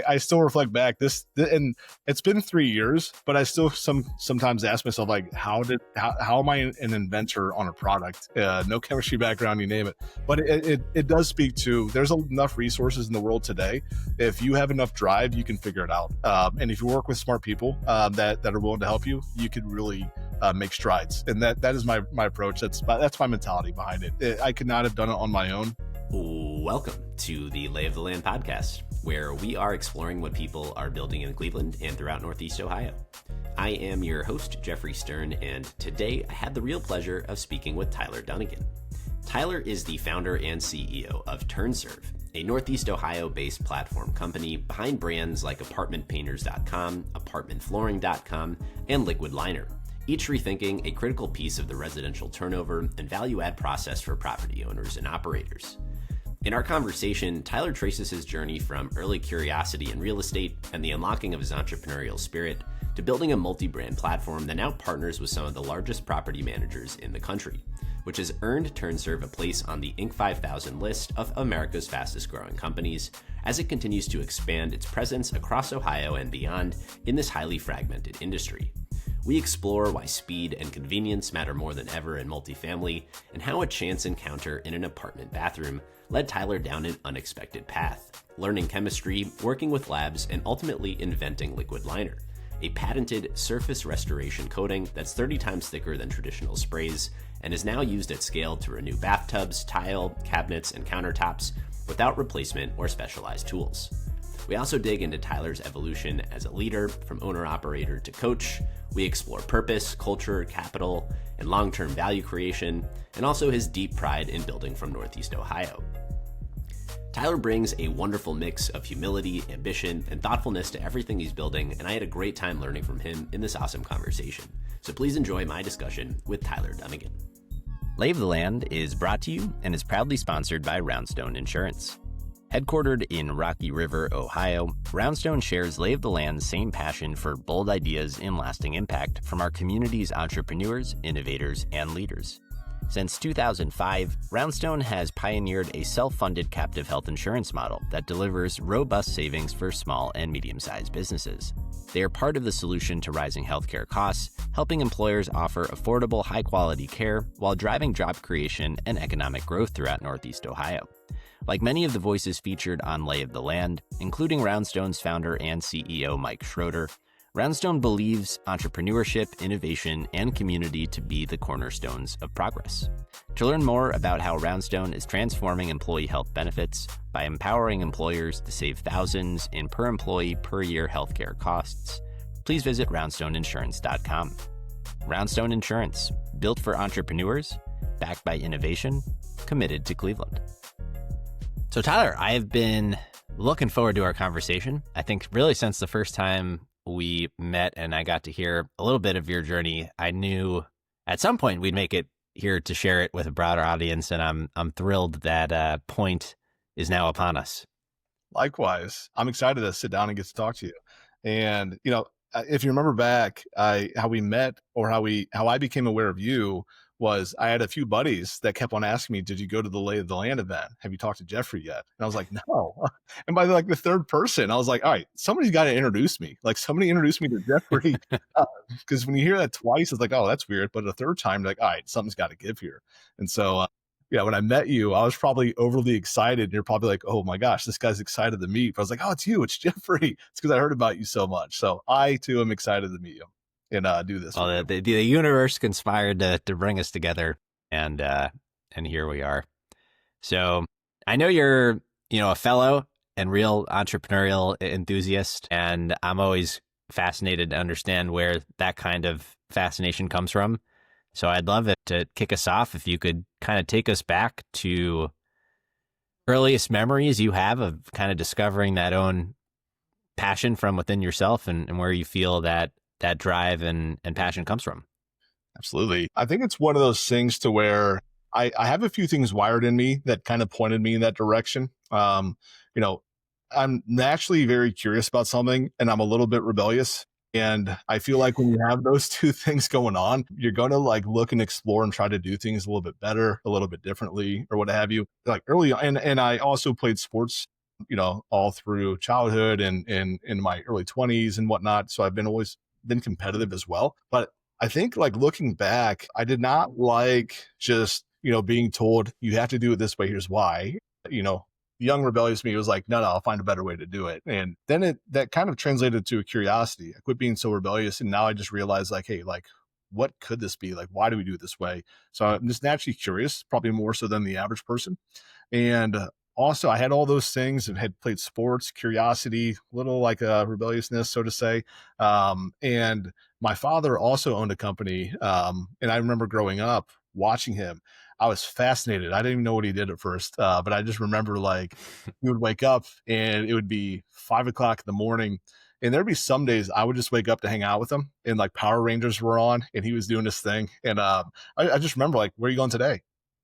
I still reflect back and it's been 3 years, but I still sometimes ask myself, like, how am I an inventor on a product? No chemistry background, you name it. But it does speak to, there's enough resources in the world today. If you have enough drive, you can figure it out. And if you work with smart people that are willing to help you, you could really make strides. And that is my approach. That's my mentality behind it. I could not have done it on my own. Welcome to the Lay of the Land podcast, where we are exploring what people are building in Cleveland and throughout Northeast Ohio. I am your host, Jeffrey Stern, and today I had the real pleasure of speaking with Tyler Dunagin. Tyler is the founder and CEO of TurnServe, a Northeast Ohio-based platform company behind brands like ApartmentPainters.com, ApartmentFlooring.com, and Liquid Liner, each rethinking a critical piece of the residential turnover and value-add process for property owners and operators. In our conversation, Tyler traces his journey from early curiosity in real estate and the unlocking of his entrepreneurial spirit to building a multi-brand platform that now partners with some of the largest property managers in the country, which has earned TurnServe a place on the Inc. 5000 list of America's fastest growing companies as it continues to expand its presence across Ohio and beyond in this highly fragmented industry. We explore why speed and convenience matter more than ever in multifamily and how a chance encounter in an apartment bathroom led Tyler down an unexpected path, learning chemistry, working with labs, and ultimately inventing Liquid Liner, a patented surface restoration coating that's 30 times thicker than traditional sprays and is now used at scale to renew bathtubs, tile, cabinets, and countertops without replacement or specialized tools. We also dig into Tyler's evolution as a leader, from owner-operator to coach. We explore purpose, culture, capital, and long-term value creation, and also his deep pride in building from Northeast Ohio. Tyler brings a wonderful mix of humility, ambition, and thoughtfulness to everything he's building, and I had a great time learning from him in this awesome conversation. So please enjoy my discussion with Tyler Dunagin. Lay of the Land is brought to you and is proudly sponsored by Roundstone Insurance. Headquartered in Rocky River, Ohio, Roundstone shares Lay of the Land's same passion for bold ideas and lasting impact from our community's entrepreneurs, innovators, and leaders. Since 2005, Roundstone has pioneered a self-funded captive health insurance model that delivers robust savings for small and medium-sized businesses. They are part of the solution to rising healthcare costs, helping employers offer affordable, high-quality care while driving job creation and economic growth throughout Northeast Ohio. Like many of the voices featured on Lay of the Land, including Roundstone's founder and CEO Mike Schroeder, Roundstone believes entrepreneurship, innovation, and community to be the cornerstones of progress. To learn more about how Roundstone is transforming employee health benefits by empowering employers to save thousands in per employee per year healthcare costs, please visit RoundstoneInsurance.com. Roundstone Insurance, built for entrepreneurs, backed by innovation, committed to Cleveland. So Tyler, I have been looking forward to our conversation. I think really since the first time we met and I got to hear a little bit of your journey, I knew at some point we'd make it here to share it with a broader audience, and I'm thrilled that point is now upon us. Likewise, I'm excited to sit down and get to talk to you. And if you remember back, how we met, or how I became aware of you, was I had a few buddies that kept on asking me, did you go to the Lay of the Land event? Have you talked to Jeffrey yet? And I was like, no. And by the third person, I was like, all right, somebody's got to introduce me. Like, somebody introduced me to Jeffrey. Because when you hear that twice, it's like, oh, that's weird. But the third time, like, all right, something's got to give here. And so, when I met you, I was probably overly excited. And you're probably like, oh my gosh, this guy's excited to meet. But I was like, oh, it's you, it's Jeffrey. It's because I heard about you so much. So I too am excited to meet you and do this. Well, the universe conspired to bring us together, and here we are. So I know you're a fellow and real entrepreneurial enthusiast, and I'm always fascinated to understand where that kind of fascination comes from. So I'd love it to kick us off if you could kind of take us back to earliest memories you have of kind of discovering that own passion from within yourself, and where you feel that drive and passion comes from. Absolutely. I think it's one of those things to where I have a few things wired in me that kind of pointed me in that direction. I'm naturally very curious about something, and I'm a little bit rebellious. And I feel like when you have those two things going on, you're going to look and explore and try to do things a little bit better, a little bit differently, or what have you. Like early on, and I also played sports all through childhood and in my early 20s and whatnot. So I've been always been competitive as well. But I think like looking back, I did not like just, being told you have to do it this way. Here's why. You know, the young rebellious me was like, no, I'll find a better way to do it. And then that kind of translated to a curiosity. I quit being so rebellious. And now I just realized like, hey, like, what could this be? Like, why do we do it this way? So I'm just naturally curious, probably more so than the average person. And also, I had all those things and had played sports, curiosity, little like a rebelliousness, so to say. And my father also owned a company. And I remember growing up watching him. I was fascinated. I didn't even know what he did at first, but I just remember like he would wake up and it would be 5 o'clock in the morning. And there'd be some days I would just wake up to hang out with him, and like Power Rangers were on, and he was doing this thing. And I just remember like, where are you going today?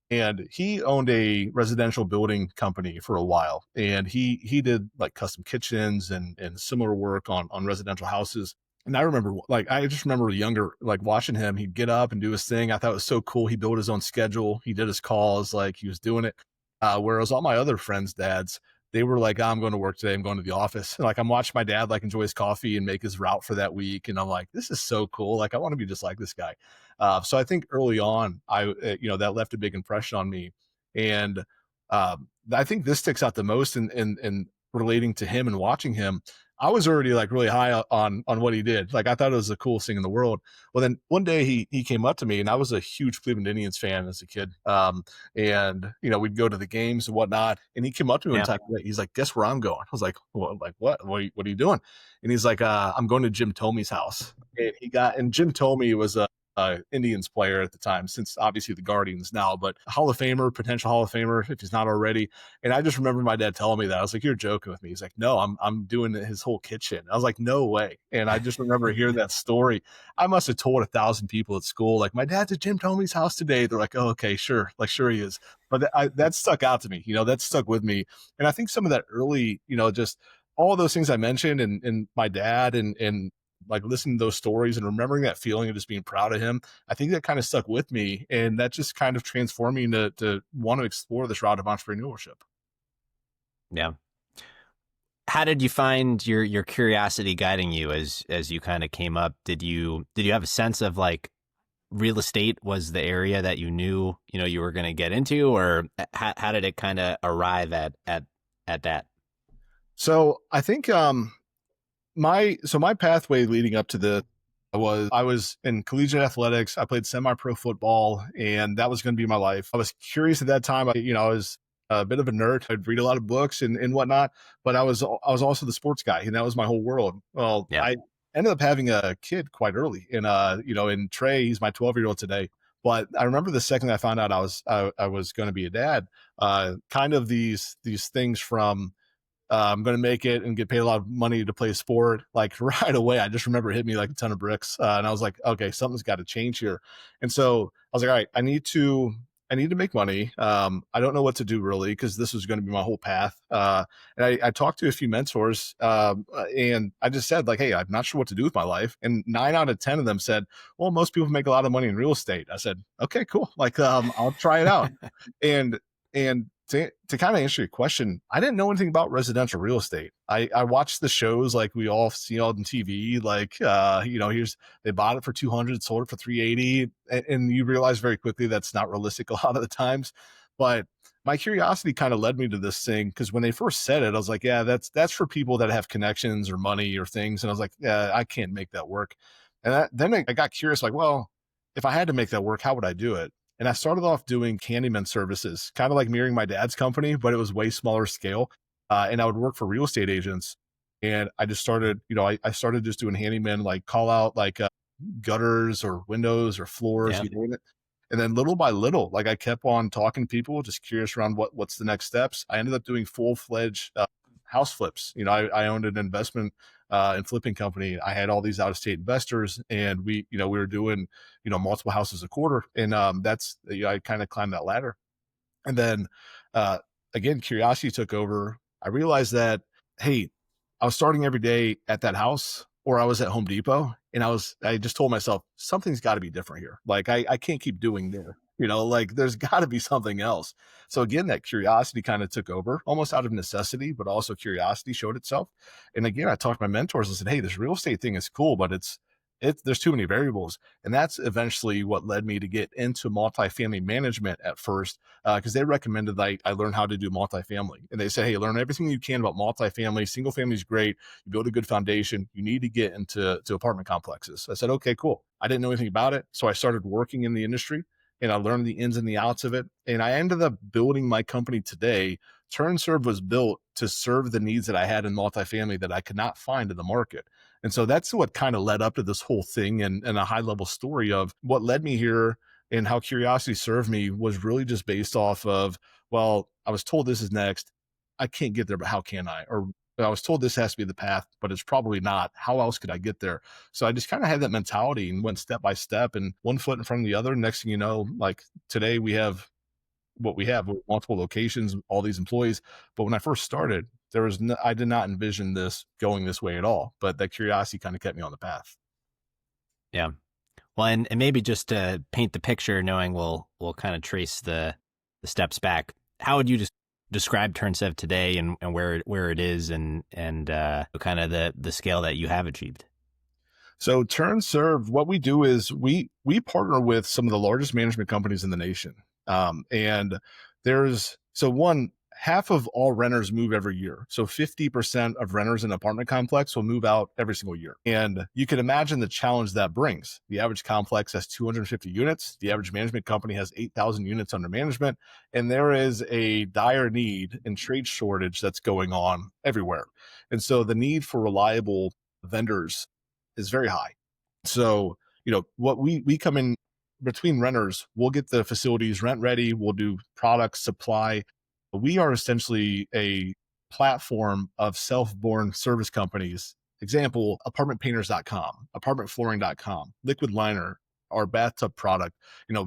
And he owned a residential building company for a while, and he did like custom kitchens and similar work on residential houses. And I remember, like, I just remember younger, like watching him. He'd get up and do his thing. I thought it was so cool. He built his own schedule. He did his calls, like he was doing it. Whereas all my other friends' dads, they were like, I'm going to work today. I'm going to the office. And like I'm watching my dad like enjoy his coffee and make his route for that week. And I'm like, this is so cool. Like I want to be just like this guy. So I think early on, that left a big impression on me. And I think this sticks out the most in relating to him and watching him. I was already like really high on what he did. Like I thought it was the coolest thing in the world. Well, then one day he came up to me, and I was a huge Cleveland Indians fan as a kid. And we'd go to the games and whatnot. And he came up to me one Yeah. time. He's like, "Guess where I'm going?" I was like, "Well, like what? What are you doing?" And he's like, "I'm going to Jim Tomey's house." And Jim Tomey was a Indians player at the time, since obviously the Guardians now, but Hall of Famer, potential Hall of Famer if he's not already. And I just remember my dad telling me that. I was like, "You're joking with me." He's like, "No, I'm doing his whole kitchen." I was like, "No way." And I just remember hearing that story. I must have told 1,000 people at school, like, "My dad's at Jim Tomey's house today." They're like, "Oh, okay, sure." Like, sure he is. But that stuck out to me. That stuck with me. And I think some of that early, just all those things I mentioned, and my dad, and like listening to those stories and remembering that feeling of just being proud of him, I think that kind of stuck with me, and that just kind of transformed me to want to explore this route of entrepreneurship. Yeah. How did you find your curiosity guiding you as you kind of came up? Did you have a sense of like real estate was the area that you knew, you were going to get into, or how did it kind of arrive at that? So I think my pathway leading up to the was I was in collegiate athletics. I played semi-pro football, and that was going to be my life. I was curious at that time. I was a bit of a nerd. I'd read a lot of books and whatnot, but I was also the sports guy, and that was my whole world. Well, Yeah. I ended up having a kid quite early, and in Trey, he's my 12-year-old today. But I remember the second I found out I was going to be a dad, kind of these things from I'm going to make it and get paid a lot of money to play a sport. Like right away, I just remember it hit me like a ton of bricks. And I was like, okay, something's got to change here. And so I was like, all right, I need to make money. I don't know what to do really, because this was going to be my whole path. And I talked to a few mentors, and I just said like, hey, I'm not sure what to do with my life. And 9 out of 10 of them said, well, most people make a lot of money in real estate. I said, okay, cool. Like, I'll try it out. And to kind of answer your question, I didn't know anything about residential real estate. I watched the shows like we all see on TV, like, here's, they bought it for 200, sold it for 380. And you realize very quickly that's not realistic a lot of the times. But my curiosity kind of led me to this thing, because when they first said it, I was like, yeah, that's for people that have connections or money or things. And I was like, yeah, I can't make that work. And then I got curious, like, well, if I had to make that work, how would I do it? And I started off doing handyman services, kind of like mirroring my dad's company, but it was way smaller scale. And I would work for real estate agents. And I just started, I started just doing handyman, like call out like gutters or windows or floors, Yeah. you name it. And then little by little, like I kept on talking to people, just curious around what's the next steps. I ended up doing full-fledged house flips. I owned an investment and flipping company. I had all these out-of-state investors, and we were doing, multiple houses a quarter. And that's, I kind of climbed that ladder. And then again, curiosity took over. I realized that, hey, I was starting every day at that house, or I was at Home Depot, and I just told myself something's got to be different here. Like I can't keep doing this. Like there's got to be something else. So again, that curiosity kind of took over almost out of necessity, but also curiosity showed itself. And again, I talked to my mentors and said, hey, this real estate thing is cool, but there's too many variables. And that's eventually what led me to get into multifamily management at first, because they recommended that I learn how to do multifamily. And they said, hey, learn everything you can about multifamily. Single family is great. You build a good foundation. You need to get into apartment complexes. I said, okay, cool. I didn't know anything about it. So I started working in the industry and I learned the ins and the outs of it. And I ended up building my company today. TurnServe was built to serve the needs that I had in multifamily that I could not find in the market. And so that's what kind of led up to this whole thing, and a high level story of what led me here and how curiosity served me was really just based off of, well, I was told this is next. I can't get there, but how can I? Or I was told this has to be the path, but it's probably not. How else could I get there? So I just kind of had that mentality and went step by step and one foot in front of the other. Next thing you know, like today we have what we have with multiple locations, all these employees. But when I first started, I did not envision this going this way at all. But that curiosity kind of kept me on the path. Yeah. Well, and maybe just to paint the picture, knowing we'll kind of trace the steps back. How would you just describe TurnServe today and where it is and kind of the scale that you have achieved? So TurnServe, what we do is we partner with some of the largest management companies in the nation. And half of all renters move every year. So 50% of renters in an apartment complex will move out every single year. And you can imagine the challenge that brings. The average complex has 250 units. The average management company has 8,000 units under management. And there is a dire need and trade shortage that's going on everywhere. And so the need for reliable vendors is very high. So, what we come in between renters, we'll get the facilities rent ready, we'll do product supply. We are essentially a platform of self-born service companies. Example, apartmentpainters.com, apartmentflooring.com, liquid liner, our bathtub product.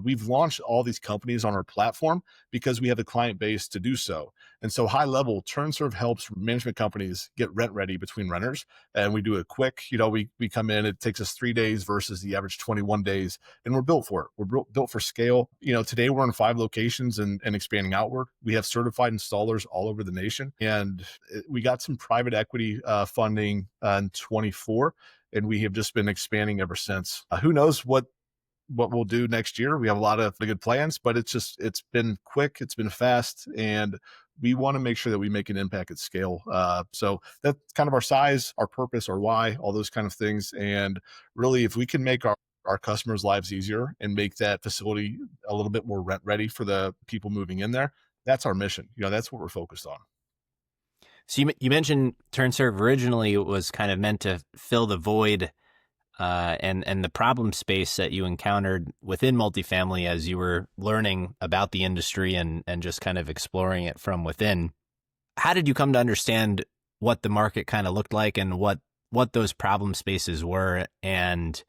We've launched all these companies on our platform because we have the client base to do so. And so high level, TurnServe helps management companies get rent ready between renters. And we do it quick. We come in, it takes us 3 days versus the average 21 days. And we're built for it. We're built for scale. Today we're in 5 locations and expanding outward. We have certified installers all over the nation. And we got some private equity funding in 24. And we have just been expanding ever since. Who knows what we'll do next year. We have a lot of good plans, but it's been quick, it's been fast, and we want to make sure that we make an impact at scale. So that's kind of our size, our purpose, our why, all those kind of things. And really, if we can make our customers' lives easier and make that facility a little bit more rent ready for the people moving in there, that's our mission. That's what we're focused on. So you mentioned TurnServe originally was kind of meant to fill the void and the problem space that you encountered within multifamily as you were learning about the industry and just kind of exploring it from within. How did you come to understand what the market kind of looked like and what those problem spaces were and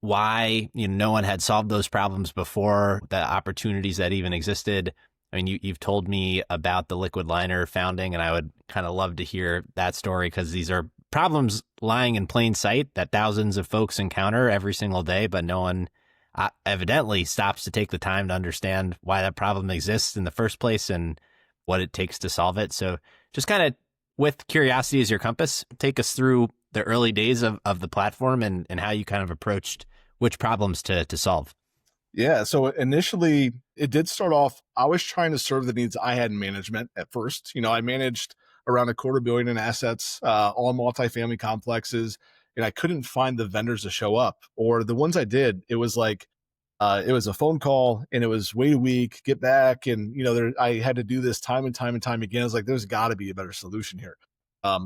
why no one had solved those problems before, the opportunities that even existed? I mean, you've told me about the liquid liner founding, and I would kind of love to hear that story because these are problems lying in plain sight that thousands of folks encounter every single day, but no one evidently stops to take the time to understand why that problem exists in the first place and what it takes to solve it. So just kind of with curiosity as your compass, take us through the early days of the platform and how you kind of approached which problems to solve. Yeah. So initially it did start off, I was trying to serve the needs I had in management at first. I managed around $250 million in assets, all multifamily complexes, and I couldn't find the vendors to show up, or the ones I did, it was like, it was a phone call and it was wait a week, get back. And, I had to do this time and time and time again. I was like, there's gotta be a better solution here.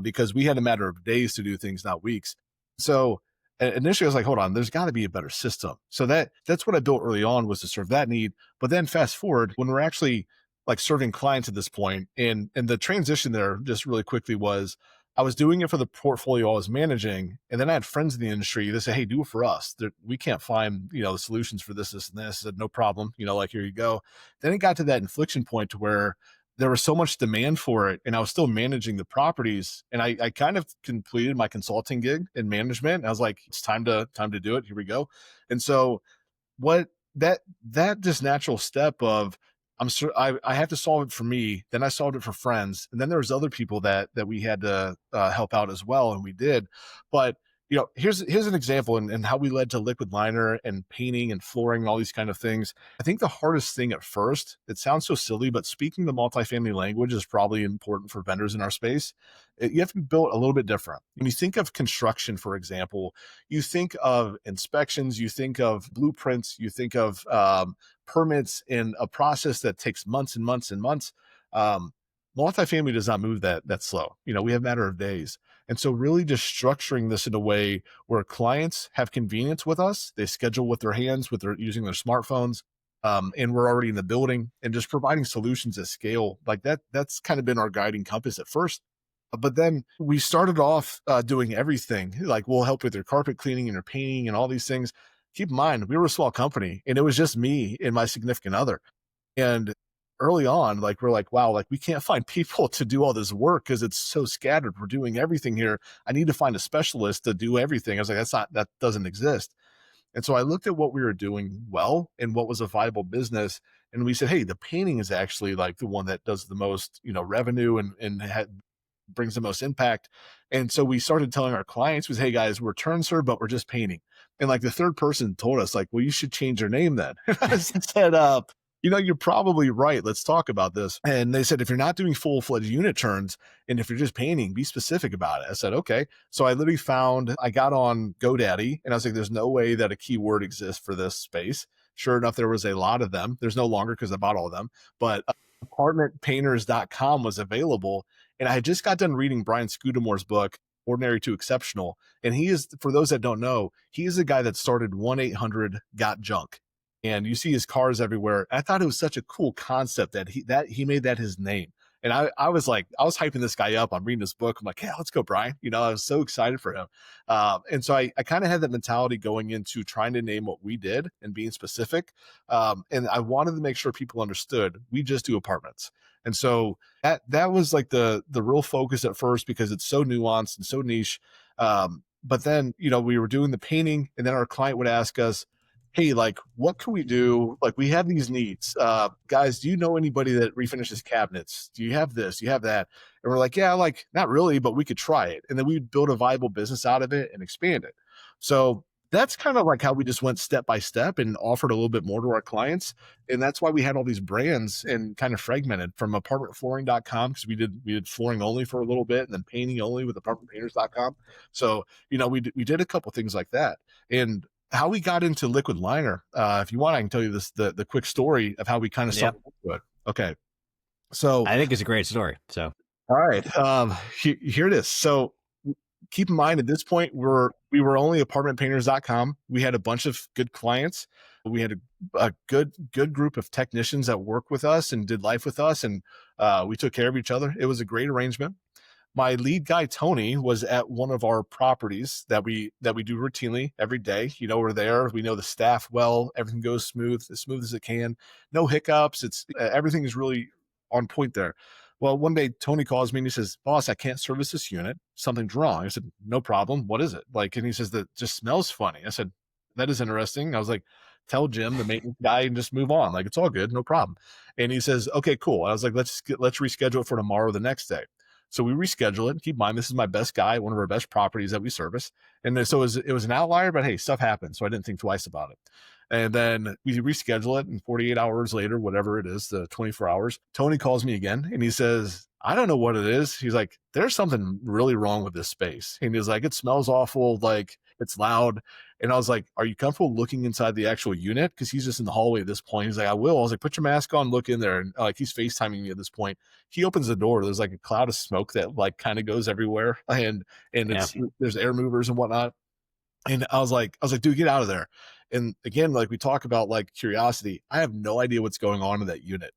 Because we had a matter of days to do things, not weeks. So initially I was like, hold on, there's gotta be a better system. So that's what I built early on, was to serve that need. But then fast forward, when we're actually like serving clients at this point, and the transition there just really quickly was, I was doing it for the portfolio I was managing. And then I had friends in the industry. They say, hey, do it for us. We can't find, the solutions for this, this, and this. I said, no problem. Like, here you go. Then it got to that inflection point to where there was so much demand for it, and I was still managing the properties. And I kind of completed my consulting gig in management. And I was like, it's time to do it. Here we go. And so what that just natural step of I'm sure I have to solve it for me. Then I solved it for friends, and then there was other people that we had to help out as well, and we did. But here's an example and how we led to liquid liner and painting and flooring and all these kind of things. I think the hardest thing at first, it sounds so silly, but speaking the multifamily language is probably important for vendors in our space. You have to be built a little bit different. When you think of construction, for example, you think of inspections, you think of blueprints, you think of permits in a process that takes months and months and months. Um, Multifamily does not move that slow. We have a matter of days. And so really just structuring this in a way where clients have convenience with us, they schedule with their hands, with their using their smartphones, and we're already in the building and just providing solutions at scale like that's kind of been our guiding compass at first. But then we started off doing everything. Like we'll help with your carpet cleaning and your painting and all these things. Keep in mind, we were a small company and it was just me and my significant other. And early on, like we're like, wow, like we can't find people to do all this work because it's so scattered. We're doing everything here. I need to find a specialist to do everything. I was like, that doesn't exist. And so I looked at what we were doing well and what was a viable business. And we said, hey, the painting is actually like the one that does the most, revenue and brings the most impact. And so we started telling our clients was, hey guys, we're TurnServe, but we're just painting. And like the third person told us like, well, you should change your name then. And I said, you're probably right. Let's talk about this. And they said, if you're not doing full-fledged unit turns and if you're just painting, be specific about it. I said, okay. So I literally I got on GoDaddy and I was like, there's no way that a keyword exists for this space. Sure enough, there was a lot of them. There's no longer because I bought all of them, but apartmentpainters.com was available. And I had just got done reading Brian Scudamore's book, Ordinary to Exceptional. And he is, for those that don't know, he is the guy that started 1-800-GOT-JUNK. And you see his cars everywhere. I thought it was such a cool concept that he made that his name. And I was like, I was hyping this guy up. I'm reading this book. I'm like, yeah, let's go, Brian. I was so excited for him. And so I kind of had that mentality going into trying to name what we did and being specific. And I wanted to make sure people understood we just do apartments. And so that was like the real focus at first because it's so nuanced and so niche. But then, we were doing the painting and then our client would ask us, hey, like, what can we do? Like, we have these needs. Guys, do you know anybody that refinishes cabinets? Do you have this? Do you have that? And we're like, yeah, like, not really, but we could try it. And then we'd build a viable business out of it and expand it. So that's kind of like how we just went step by step and offered a little bit more to our clients. And that's why we had all these brands and kind of fragmented from apartmentflooring.com because we did flooring only for a little bit and then painting only with apartmentpainters.com. So, we did a couple things like that. And how we got into liquid liner, if you want, I can tell you the quick story of how we kind of started into it. Okay. So I think it's a great story. So, all right. Here it is. So keep in mind at this point, we were only apartmentpainters.com. We had a bunch of good clients. We had a good group of technicians that worked with us and did life with us. And we took care of each other. It was a great arrangement. My lead guy, Tony, was at one of our properties that we do routinely every day. We're there. We know the staff well. Everything goes as smooth as it can. No hiccups. It's everything is really on point there. Well, one day Tony calls me and he says, boss, I can't service this unit. Something's wrong. I said, no problem. What is it? And he says, that just smells funny. I said, that is interesting. I was like, tell Jim, the maintenance guy, and just move on. Like, it's all good. No problem. And he says, okay, cool. I was like, let's reschedule it for tomorrow or the next day. So we reschedule it. Keep in mind, this is my best guy, one of our best properties that we service. And then, so it was an outlier, but hey, stuff happens. So I didn't think twice about it. And then we reschedule it, and 48 hours later, whatever it is, the 24 hours, Tony calls me again and he says, I don't know what it is. He's like, there's something really wrong with this space. And he's like, it smells awful. Like, it's loud. And I was like, are you comfortable looking inside the actual unit? Because he's just in the hallway at this point. He's like, I will. I was like, put your mask on, look in there. And like, he's FaceTiming me at this point. He opens the door. There's like a cloud of smoke that like kind of goes everywhere. And there's air movers and whatnot. And I was like, dude, get out of there. And again, like we talk about like curiosity, I have no idea what's going on in that unit.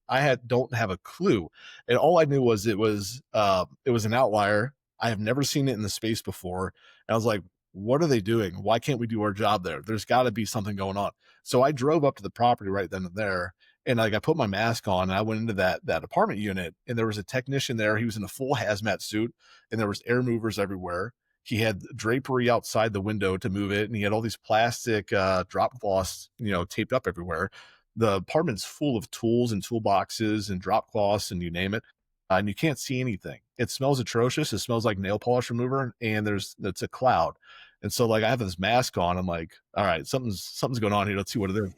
Don't have a clue. And all I knew was it was an outlier. I have never seen it in the space before. And I was like, what are they doing? Why can't we do our job there? There's got to be something going on. So I drove up to the property right then and there. And like I put my mask on and I went into that apartment unit and there was a technician there. He was in a full hazmat suit and there was air movers everywhere. He had drapery outside the window to move it, and he had all these plastic drop cloths, taped up everywhere. The apartment's full of tools and toolboxes and drop cloths and you name it, and you can't see anything. It smells atrocious. It smells like nail polish remover, and it's a cloud. And so like I have this mask on. I'm like, all right, something's going on here. Let's see what it is.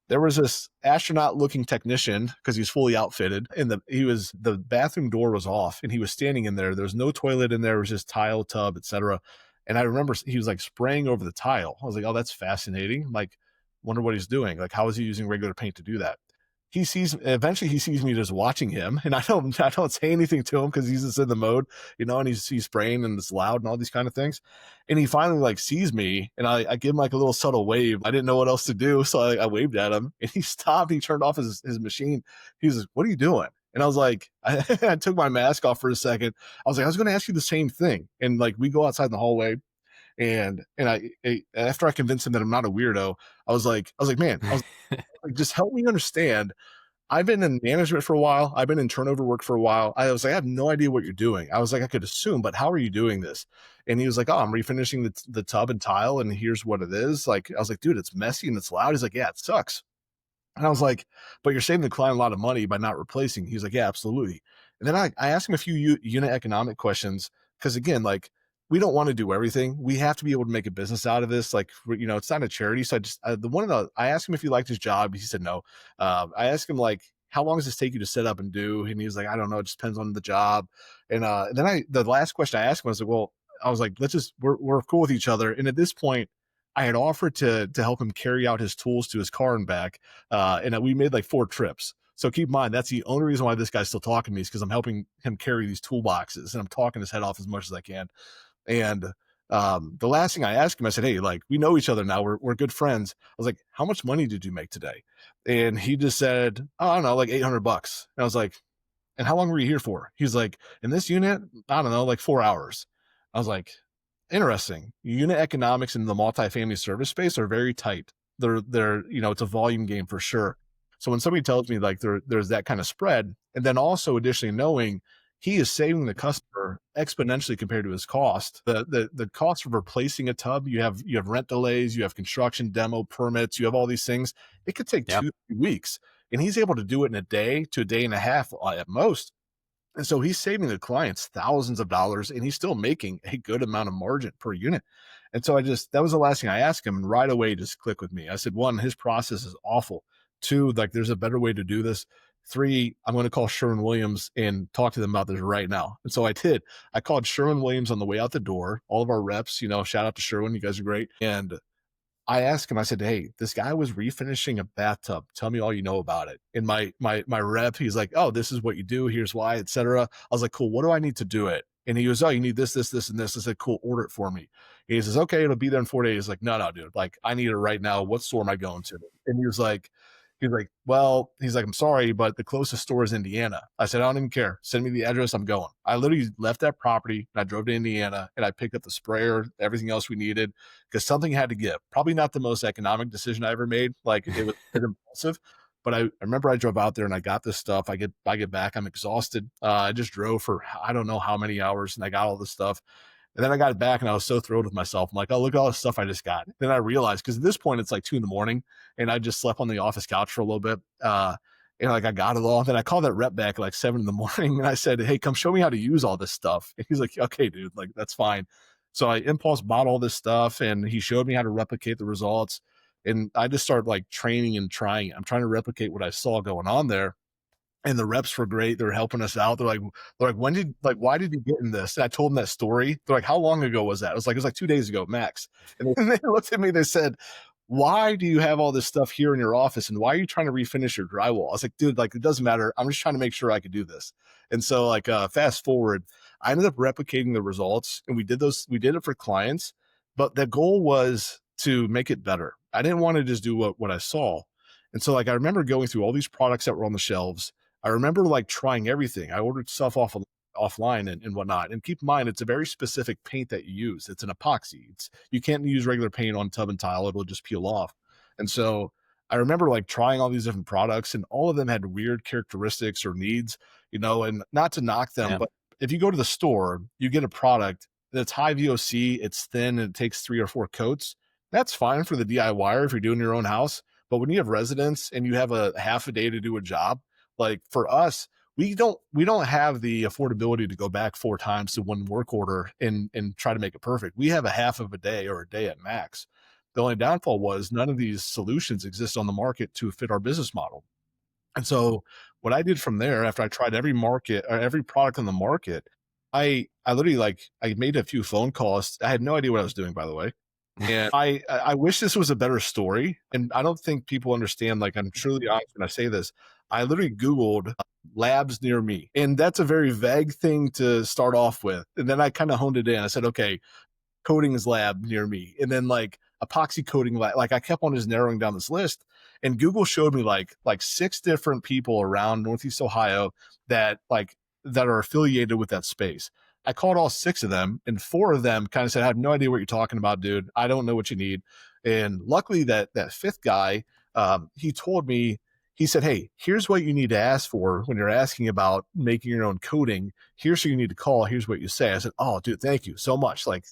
There was this astronaut looking technician because he's fully outfitted and the bathroom door was off and he was standing in there. There was no toilet in there. It was just tile, tub, etc. And I remember he was like spraying over the tile. I was like, oh, that's fascinating. Like, wonder what he's doing. Like, how is he using regular paint to do that? Eventually he sees me just watching him, and I don't say anything to him because he's just in the mode, and he's spraying and it's loud and all these kind of things. And he finally like sees me, and I give him like a little subtle wave. I didn't know what else to do, so I waved at him, and he stopped. He turned off his machine. He was like, "What are you doing?" And I was like, I took my mask off for a second. I was like, I was going to ask you the same thing. And like, we go outside in the hallway, and after I convinced him that I'm not a weirdo, man, like, just help me understand. I've been in management for a while. I've been in turnover work for a while. I was like, I have no idea what you're doing. I was like, I could assume, but how are you doing this? And he was like, oh, I'm refinishing the tub and tile, and here's what it is. Like, I was like, dude, it's messy and it's loud. He's like, yeah, it sucks. And I was like, but you're saving the client a lot of money by not replacing. He's like, yeah, absolutely. And then I asked him a few unit economic questions because, again, like, we don't want to do everything. We have to be able to make a business out of this. Like, it's not a charity. So I asked him if he liked his job. He said no. I asked him, like, how long does this take you to set up and do? And he was like, I don't know. It just depends on the job. And then the last question I asked him, I was like, we're cool with each other. And at this point, I had offered to help him carry out his tools to his car and back. And we made like 4 trips. So keep in mind, that's the only reason why this guy's still talking to me is because I'm helping him carry these toolboxes and I'm talking his head off as much as I can. And the last thing I asked him, I said, hey, like, we know each other now. We're good friends. I was like, how much money did you make today? And he just said, oh, I don't know, like $800. And I was like, and how long were you here for? He's like, in this unit, I don't know, like 4 hours. I was like, interesting. Unit economics in the multifamily service space are very tight. They're it's a volume game for sure. So when somebody tells me like there's that kind of spread, and then also additionally knowing he is saving the customer exponentially compared to his cost. The cost of replacing a tub, you have rent delays, you have construction, demo permits, you have all these things. It could take Yep. 2 weeks, and he's able to do it in a day to a day and a half at most. And so he's saving the clients thousands of dollars, and he's still making a good amount of margin per unit. And so that was the last thing I asked him, and right away just clicked with me. I said, 1, his process is awful. 2, like, there's a better way to do this. 3, I'm going to call Sherwin-Williams and talk to them about this right now. And so I did. I called Sherwin-Williams on the way out the door. All of our reps, shout out to Sherwin. You guys are great. And I asked him, I said, hey, this guy was refinishing a bathtub. Tell me all you know about it. And my rep, he's like, oh, this is what you do. Here's why, etc. I was like, cool. What do I need to do it? And he goes, oh, you need this, this, this, and this. I said, cool, order it for me. And he says, okay, it'll be there in 4 days. Like, no, dude. Like, I need it right now. What store am I going to? And well, I'm sorry, but the closest store is Indiana. I said, I don't even care. Send me the address. I'm going. I literally left that property and I drove to Indiana and I picked up the sprayer, everything else we needed, because something had to give. Probably not the most economic decision I ever made. Like, it was impulsive, but I remember I drove out there and I got this stuff. I get back. I'm exhausted. I just drove for I don't know how many hours and I got all this stuff. And then I got it back and I was so thrilled with myself. I'm like, oh, look at all the stuff I just got. Then I realized, because at this point it's like 2 a.m. and I just slept on the office couch for a little bit. And like I got it all. Then I called that rep back at like 7 a.m. and I said, hey, come show me how to use all this stuff. And he's like, okay, dude, like, that's fine. So I impulse bought all this stuff and he showed me how to replicate the results. And I just started like training and trying. I'm trying to replicate what I saw going on there. And the reps were great. They're helping us out. They're like, why did you get in this? And I told them that story. They're like, how long ago was that? It was like 2 days ago, max. And they looked at me, they said, why do you have all this stuff here in your office? And why are you trying to refinish your drywall? I was like, dude, like, it doesn't matter. I'm just trying to make sure I could do this. And so like, fast forward, I ended up replicating the results and we did it for clients, but the goal was to make it better. I didn't want to just do what I saw. And so like, I remember going through all these products that were on the shelves. I remember like trying everything. I ordered stuff offline and whatnot. And keep in mind, it's a very specific paint that you use. It's an epoxy. You can't use regular paint on tub and tile. It'll just peel off. And so I remember like trying all these different products and all of them had weird characteristics or needs, and not to knock them, Yeah. but if you go to the store, you get a product That's high VOC, it's thin, and it takes 3 or 4 coats. That's fine for the DIYer if you're doing your own house, but when you have residents and you have a half a day to do a job, like for us, we don't have the affordability to go back 4 times to one work order and try to make it perfect. We have a half of a day or a day at max. The only downfall was none of these solutions exist on the market to fit our business model. And so what I did from there after I tried every market or every product on the market, I literally I made a few phone calls. I had no idea what I was doing, by the way. And I wish this was a better story. And I don't think people understand, like I'm truly honest when I say this. I literally Googled labs near me. And that's a very vague thing to start off with. And then I kind of honed it in. I said, okay, coatings lab near me, and then like epoxy coating lab. Like I kept on just narrowing down this list, and Google showed me like 6 different people around Northeast Ohio that are affiliated with that space. I called all 6 of them, and 4 of them kind of said, "I have no idea what you're talking about, dude. I don't know what you need." And luckily, that 5th guy, he told me, he said, "Hey, here's what you need to ask for when you're asking about making your own coating. Here's who you need to call. Here's what you say." I said, "Oh, dude, thank you so much. Like,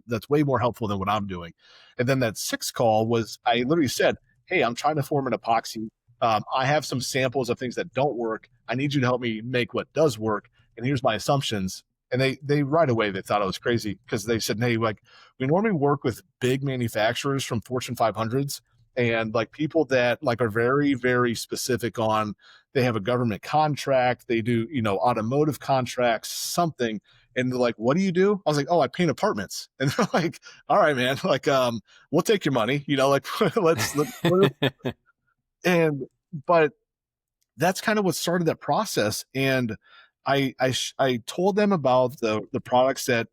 that's way more helpful than what I'm doing." And then that 6th call was, I literally said, "Hey, I'm trying to form an epoxy. I have some samples of things that don't work. I need you to help me make what does work. And here's my assumptions." And they right away they thought I was crazy because they said, "Hey, like we normally work with big manufacturers from Fortune 500s and like people that like are very, very specific on, they have a government contract, they do, automotive contracts, something." And they're like, "What do you do?" I was like, "Oh, I paint apartments." And they're like, "All right, man, like we'll take your money, like let's and but that's kind of what started that process. And I told them about the products that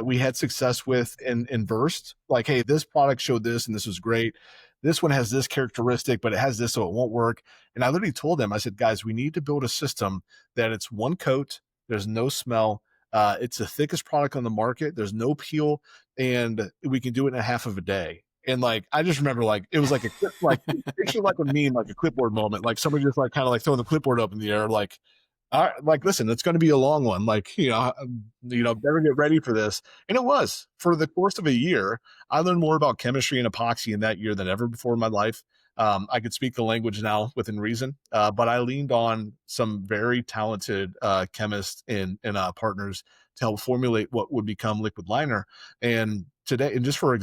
we had success with in Versed. Like, hey, this product showed this and this was great. This one has this characteristic, but it has this, so it won't work. And I literally told them, I said, "Guys, we need to build a system that it's one coat, there's no smell, it's the thickest product on the market, there's no peel, and we can do it in a half of a day." And like, I just remember like, it was like like picture like a meme, like a clipboard moment, like somebody just like kind of like throwing the clipboard up in the air, like, "All right, like, listen, it's going to be a long one. Like, better get ready for this." And it was for the course of a year. I learned more about chemistry and epoxy in that year than ever before in my life. I could speak the language now within reason, but I leaned on some very talented chemists and partners to help formulate what would become liquid liner. And today, and just for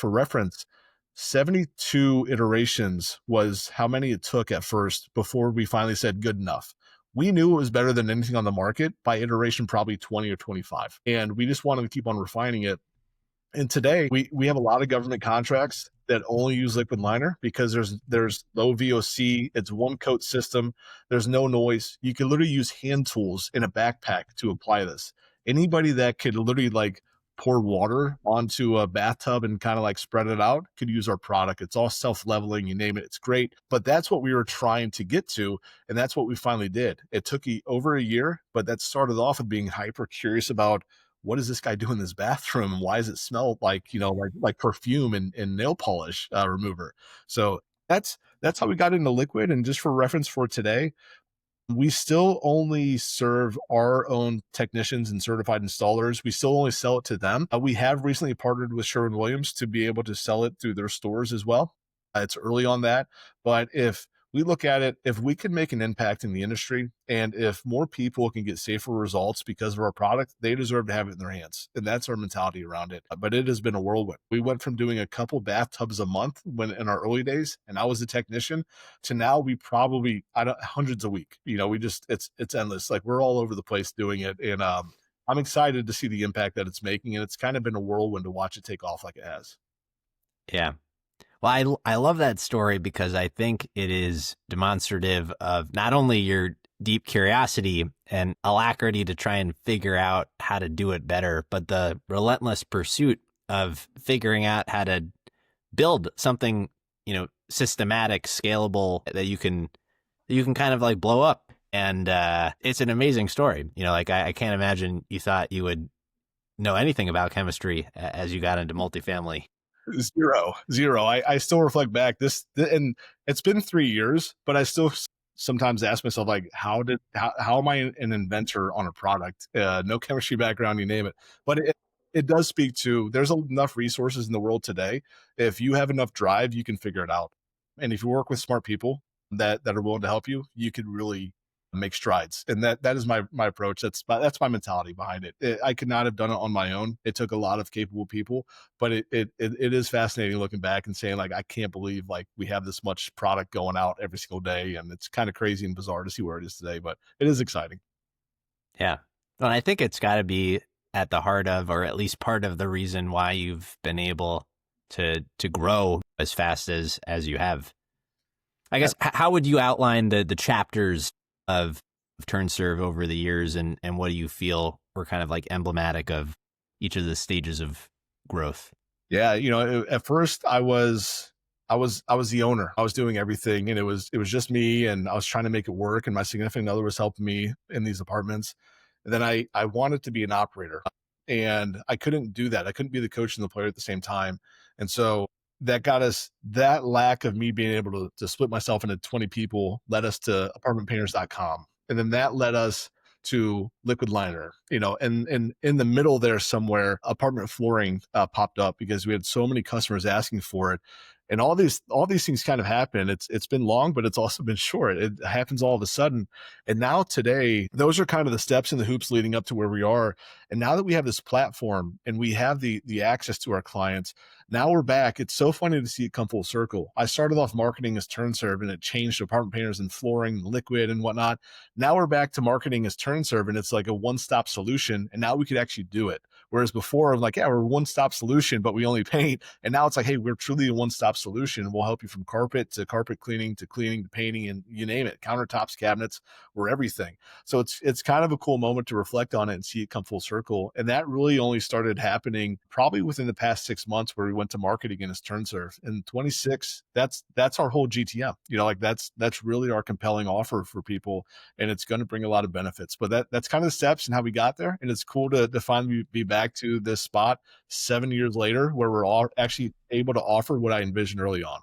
reference, 72 iterations was how many it took at first before we finally said good enough. We knew it was better than anything on the market by iteration, probably 20 or 25. And we just wanted to keep on refining it. And today we have a lot of government contracts that only use liquid liner because there's low VOC, it's one coat system, there's no noise. You can literally use hand tools in a backpack to apply this. Anybody that could literally like pour water onto a bathtub and kind of like spread it out could use our product. It's all self-leveling, you name it, it's great. But that's what we were trying to get to, and that's what we finally did. It took over a year, but that started off with being hyper curious about, what does this guy do in this bathroom and why does it smell like, like perfume and nail polish remover. So that's how we got into liquid. And just for reference for today, we still only serve our own technicians and certified installers. We still only sell it to them. We have recently partnered with Sherwin-Williams to be able to sell it through their stores as well. It's early on that, but if we look at it, if we can make an impact in the industry and if more people can get safer results because of our product, they deserve to have it in their hands. And that's our mentality around it. But it has been a whirlwind. We went from doing a couple bathtubs a month when in our early days, and I was a technician, to now we probably, hundreds a week. We just, it's endless. Like we're all over the place doing it. And I'm excited to see the impact that it's making. And it's kind of been a whirlwind to watch it take off like it has. Yeah. Well, I love that story because I think it is demonstrative of not only your deep curiosity and alacrity to try and figure out how to do it better, but the relentless pursuit of figuring out how to build something, systematic, scalable that you can kind of like blow up. And it's an amazing story. Like I can't imagine you thought you would know anything about chemistry as you got into multifamily. Zero. I still reflect back and it's been 3 years, but I still sometimes ask myself, like, how am I an inventor on a product? No chemistry background, you name it. But it does speak to there's enough resources in the world today. If you have enough drive, you can figure it out. And if you work with smart people that are willing to help you, you could really make strides. And that is my approach. That's my mentality behind it. I could not have done it on my own. It took a lot of capable people, but it is fascinating looking back and saying like, I can't believe like we have this much product going out every single day. And it's kind of crazy and bizarre to see where it is today, but it is exciting. Yeah. Well, I think it's got to be at the heart of, or at least part of the reason why you've been able to grow as fast as you have. I guess, how would you outline the chapters of TurnServe over the years, and what do you feel were kind of like emblematic of each of the stages of growth? Yeah, at first I was the owner. I was doing everything, and it was just me, and I was trying to make it work, and my significant other was helping me in these apartments. And then I wanted to be an operator, and I couldn't do that. I couldn't be the coach and the player at the same time. And so that lack of me being able to split myself into 20 people led us to apartmentpainters.com. And then that led us to liquid liner, and in the middle there somewhere, apartment flooring popped up because we had so many customers asking for it. And all these things kind of happen. It's been long, but it's also been short. It happens all of a sudden. And now today, those are kind of the steps and the hoops leading up to where we are. And now that we have this platform and we have the access to our clients, now we're back. It's so funny to see it come full circle. I started off marketing as TurnServe, and it changed to apartment painters and flooring, liquid and whatnot. Now we're back to marketing as TurnServe, and it's like a one-stop solution. And now we could actually do it. Whereas before, I'm like, yeah, we're a one-stop solution, but we only paint. And now it's like, hey, we're truly a one-stop solution. We'll help you from carpet to carpet cleaning to painting, and you name it, countertops, cabinets, we're everything. So it's kind of a cool moment to reflect on it and see it come full circle. And that really only started happening probably within the past 6 months, where we went to marketing as TurnServe. In 26, that's our whole GTM. Like that's really our compelling offer for people, and it's going to bring a lot of benefits. But that's kind of the steps and how we got there. And it's cool to finally be back to this spot 7 years later, where we're all actually able to offer what I envisioned early on.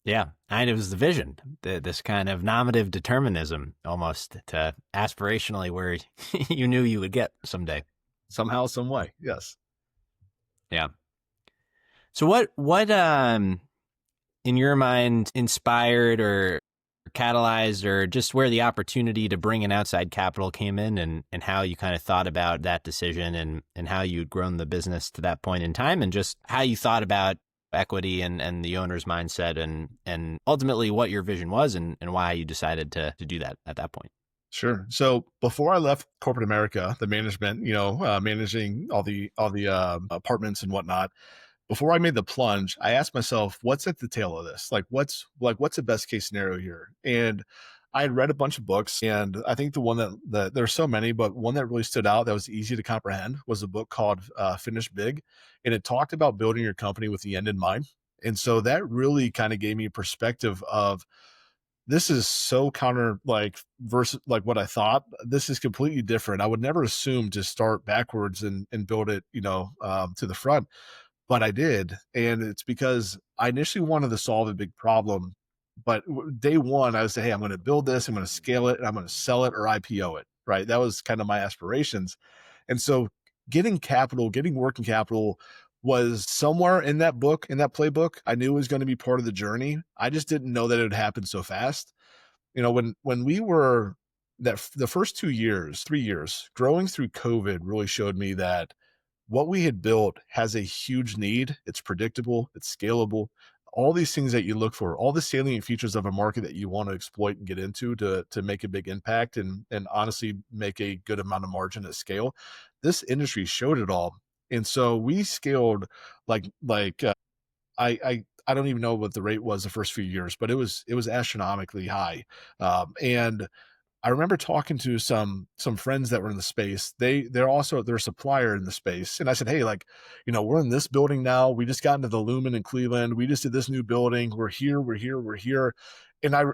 Yeah. And it was the vision, this kind of nominative determinism almost to aspirationally where you knew you would get someday. Somehow, some way. Yes. Yeah. So what in your mind inspired or catalyzed, or just where the opportunity to bring in outside capital came in, and how you kind of thought about that decision, and how you'd grown the business to that point in time, and just how you thought about equity and the owner's mindset, and ultimately what your vision was, and why you decided to do that at that point? Sure. So before I left corporate America, the management, managing all the apartments and whatnot, before I made the plunge, I asked myself, what's at the tail of this? What's the best case scenario here? And I had read a bunch of books, and I think the one that there's so many, but one that really stood out that was easy to comprehend was a book called Finish Big. And it talked about building your company with the end in mind. And so that really kind of gave me a perspective of, this is so counter versus what I thought. This is completely different. I would never assume to start backwards and build it, to the front. But I did. And it's because I initially wanted to solve a big problem. But day one, I would say, hey, I'm going to build this, I'm going to scale it, and I'm going to sell it or IPO it, right? That was kind of my aspirations. And so getting working capital was somewhere in that book, in that playbook. I knew it was going to be part of the journey. I just didn't know that it would happen so fast. When we were the first 2 years, 3 years, growing through COVID really showed me that what we had built has a huge need. It's predictable, it's scalable, all these things that you look for, all the salient features of a market that you want to exploit and get into to make a big impact and honestly make a good amount of margin at scale. This industry showed it all. And so we scaled I don't even know what the rate was the first few years, but it was astronomically high. And I remember talking to some friends that were in the space. They're a supplier in the space. And I said, hey, we're in this building now. We just got into the Lumen in Cleveland. We just did this new building. We're here. And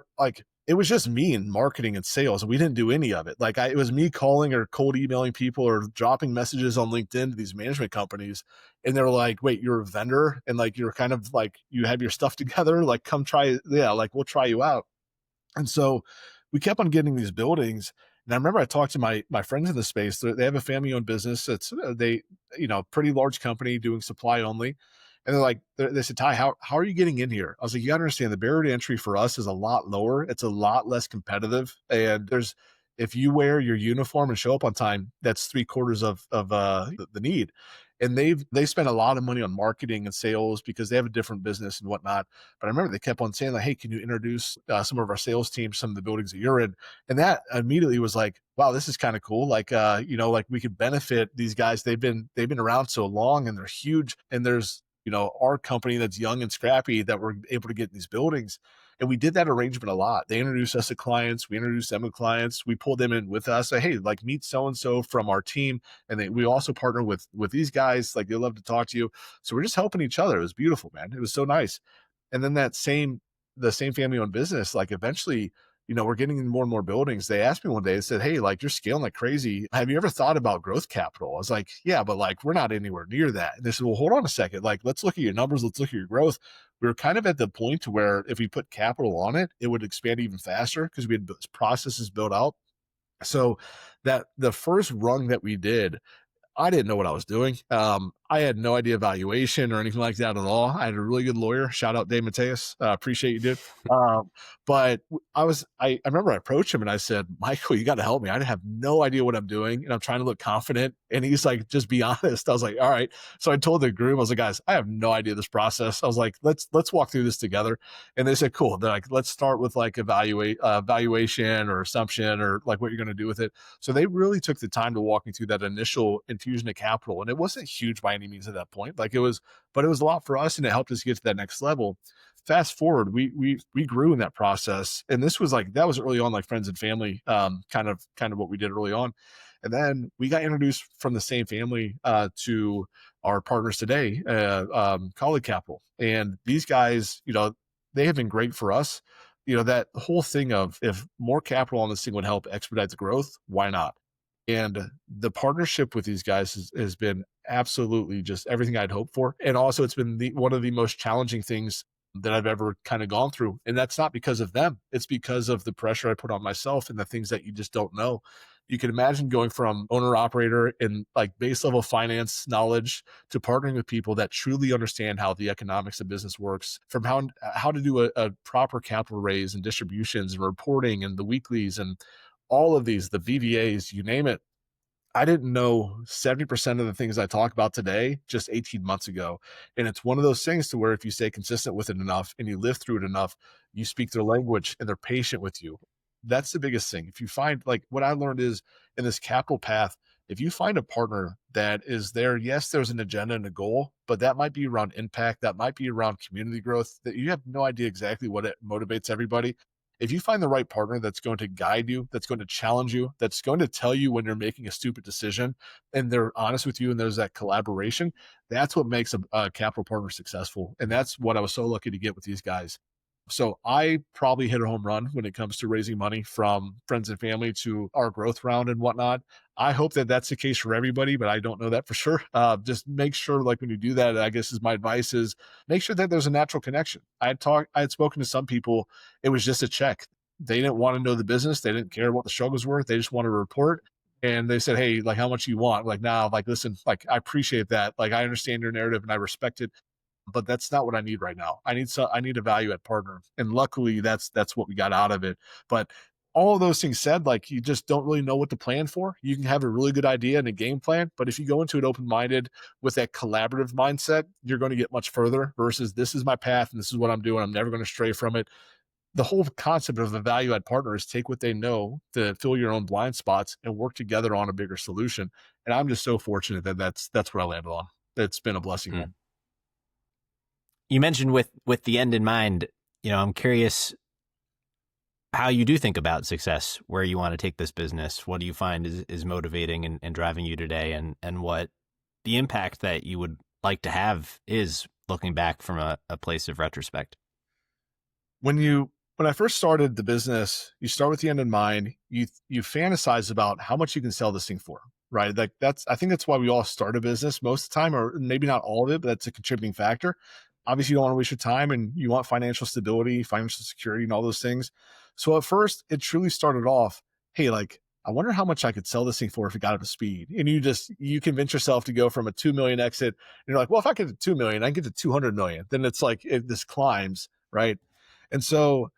it was just me in marketing and sales. And we didn't do any of it. It was me calling or cold emailing people or dropping messages on LinkedIn to these management companies. And they're like, wait, you're a vendor? And you're kind of you have your stuff together. Come try it. Yeah. We'll try you out. And so we kept on getting these buildings, And I remember I talked to my friends in the space. They have a family owned business. It's they, pretty large company doing supply only. And they're like, they said, Ty, how are you getting in here? I was like, you got to understand the barrier to entry for us is a lot lower. It's a lot less competitive. And if you wear your uniform and show up on time, that's three quarters of the need. And they spend a lot of money on marketing and sales because they have a different business and whatnot. But I remember they kept on saying like, hey, can you introduce some of our sales team, some of the buildings that you're in? And that immediately was like, wow, this is kind of cool. Like, like we could benefit theen guys. They've been around so long and they're huge. And there's, our company that's young and scrappy that we're able to get in these buildings. And we did that arrangement a lot. They introduced us to clients. We introduced them to clients. We pulled them in with us. Say, hey, like meet so-and-so from our team. And we also partner with these guys. Like they love to talk to you. So we're just helping each other. It was beautiful, man. It was so nice. And then the same family owned business, like eventually, we're getting in more and more buildings. They asked me one day, they said, hey, like you're scaling like crazy. Have you ever thought about growth capital? I was like, yeah, but like we're not anywhere near that. And they said, well, hold on a second. Like, let's look at your numbers. Let's look at your growth. We were kind of at the point to where if we put capital on it, it would expand even faster because we had processes built out. So that the first rung that we did, I didn't know what I was doing. I had no idea valuation or anything like that at all. I had a really good lawyer. Shout out Dave Mateus. Appreciate you, dude. But I remember I approached him and I said, Michael, you got to help me. I have no idea what I'm doing. And I'm trying to look confident. And he's like, just be honest. I was like, all right. So I told the group, I was like, guys, I have no idea this process. I was like, let's walk through this together. And they said, cool. They're like, let's start with like valuation or assumption or like what you're going to do with it. So they really took the time to walk me through that initial infusion of capital. And it wasn't huge by any means at that point. Like but it was a lot for us and it helped us get to that next level. Fast forward, we grew in that process. And this was like, that was early on, like friends and family, kind of what we did early on. And then we got introduced from the same family to our partners today, Colleague Capital. And these guys, they have been great for us. That whole thing of if more capital on this thing would help expedite the growth, why not? And the partnership with these guys has been absolutely just everything I'd hoped for. And also it's been one of the most challenging things that I've ever kind of gone through. And that's not because of them. It's because of the pressure I put on myself and the things that you just don't know. You can imagine going from owner operator and like base level finance knowledge to partnering with people that truly understand how the economics of business works, from how to do a proper capital raise and distributions and reporting and the weeklies and all of these, the VVAs, you name it. I didn't know 70% of the things I talk about today just 18 months ago. And it's one of those things to where if you stay consistent with it enough and you live through it enough, you speak their language and they're patient with you. That's the biggest thing. If you find, like what I learned is in this capital path, if you find a partner that is there, yes, there's an agenda and a goal, but that might be around impact, that might be around community growth, that you have no idea exactly what it motivates everybody. If you find the right partner that's going to guide you, that's going to challenge you, that's going to tell you when you're making a stupid decision, and they're honest with you, and there's that collaboration, that's what makes a capital partner successful. And that's what I was so lucky to get with these guys. So I probably hit a home run when it comes to raising money from friends and family to our growth round and whatnot. I hope that that's the case for everybody, but I don't know that for sure. Just make sure, like when you do that, I guess is my advice is make sure that there's a natural connection. I had spoken to some people. It was just a check. They didn't want to know the business. They didn't care what the struggles were. They just wanted a report. And they said, hey, like how much you want? Like, nah, like, listen, like, I appreciate that. Like, I understand your narrative and I respect it, but that's not what I need right now. I need a value add partner. And luckily that's what we got out of it. But all of those things said, like you just don't really know what to plan for. You can have a really good idea and a game plan, but if you go into it open-minded with that collaborative mindset, you're going to get much further versus this is my path and this is what I'm doing. I'm never going to stray from it. The whole concept of a value add partner is take what they know to fill your own blind spots and work together on a bigger solution. And I'm just so fortunate that that's what I landed on. It's been a blessing, man. You mentioned with the end in mind, I'm curious how you do think about success, where you want to take this business. What do you find is motivating and driving you today, and what the impact that you would like to have is looking back from a place of retrospect? When I first started the business, you start with the end in mind. You fantasize about how much you can sell this thing for, right? Like I think that's why we all start a business most of the time, or maybe not all of it, but that's a contributing factor. Obviously, you don't want to waste your time and you want financial stability, financial security, and all those things. So at first, it truly started off, hey, like I wonder how much I could sell this thing for if it got up to speed. And you convince yourself to go from a 2 million exit. And you're like, well, if I get to 2 million, I can get to 200 million. Then it's like this climbs, right? And so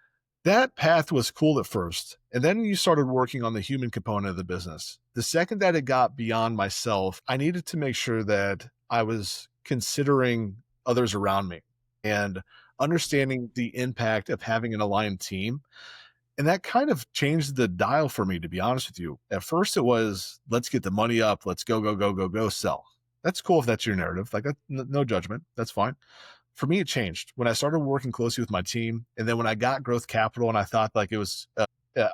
that path was cool at first. And then you started working on the human component of the business. The second that it got beyond myself, I needed to make sure that I was considering others around me and understanding the impact of having an aligned team. And that kind of changed the dial for me, to be honest with you. At first, it was, let's get the money up. Let's go, go, go, go, go, sell. That's cool if that's your narrative. Like, no judgment. That's fine. For me, it changed when I started working closely with my team. And then when I got growth capital and I thought like it was,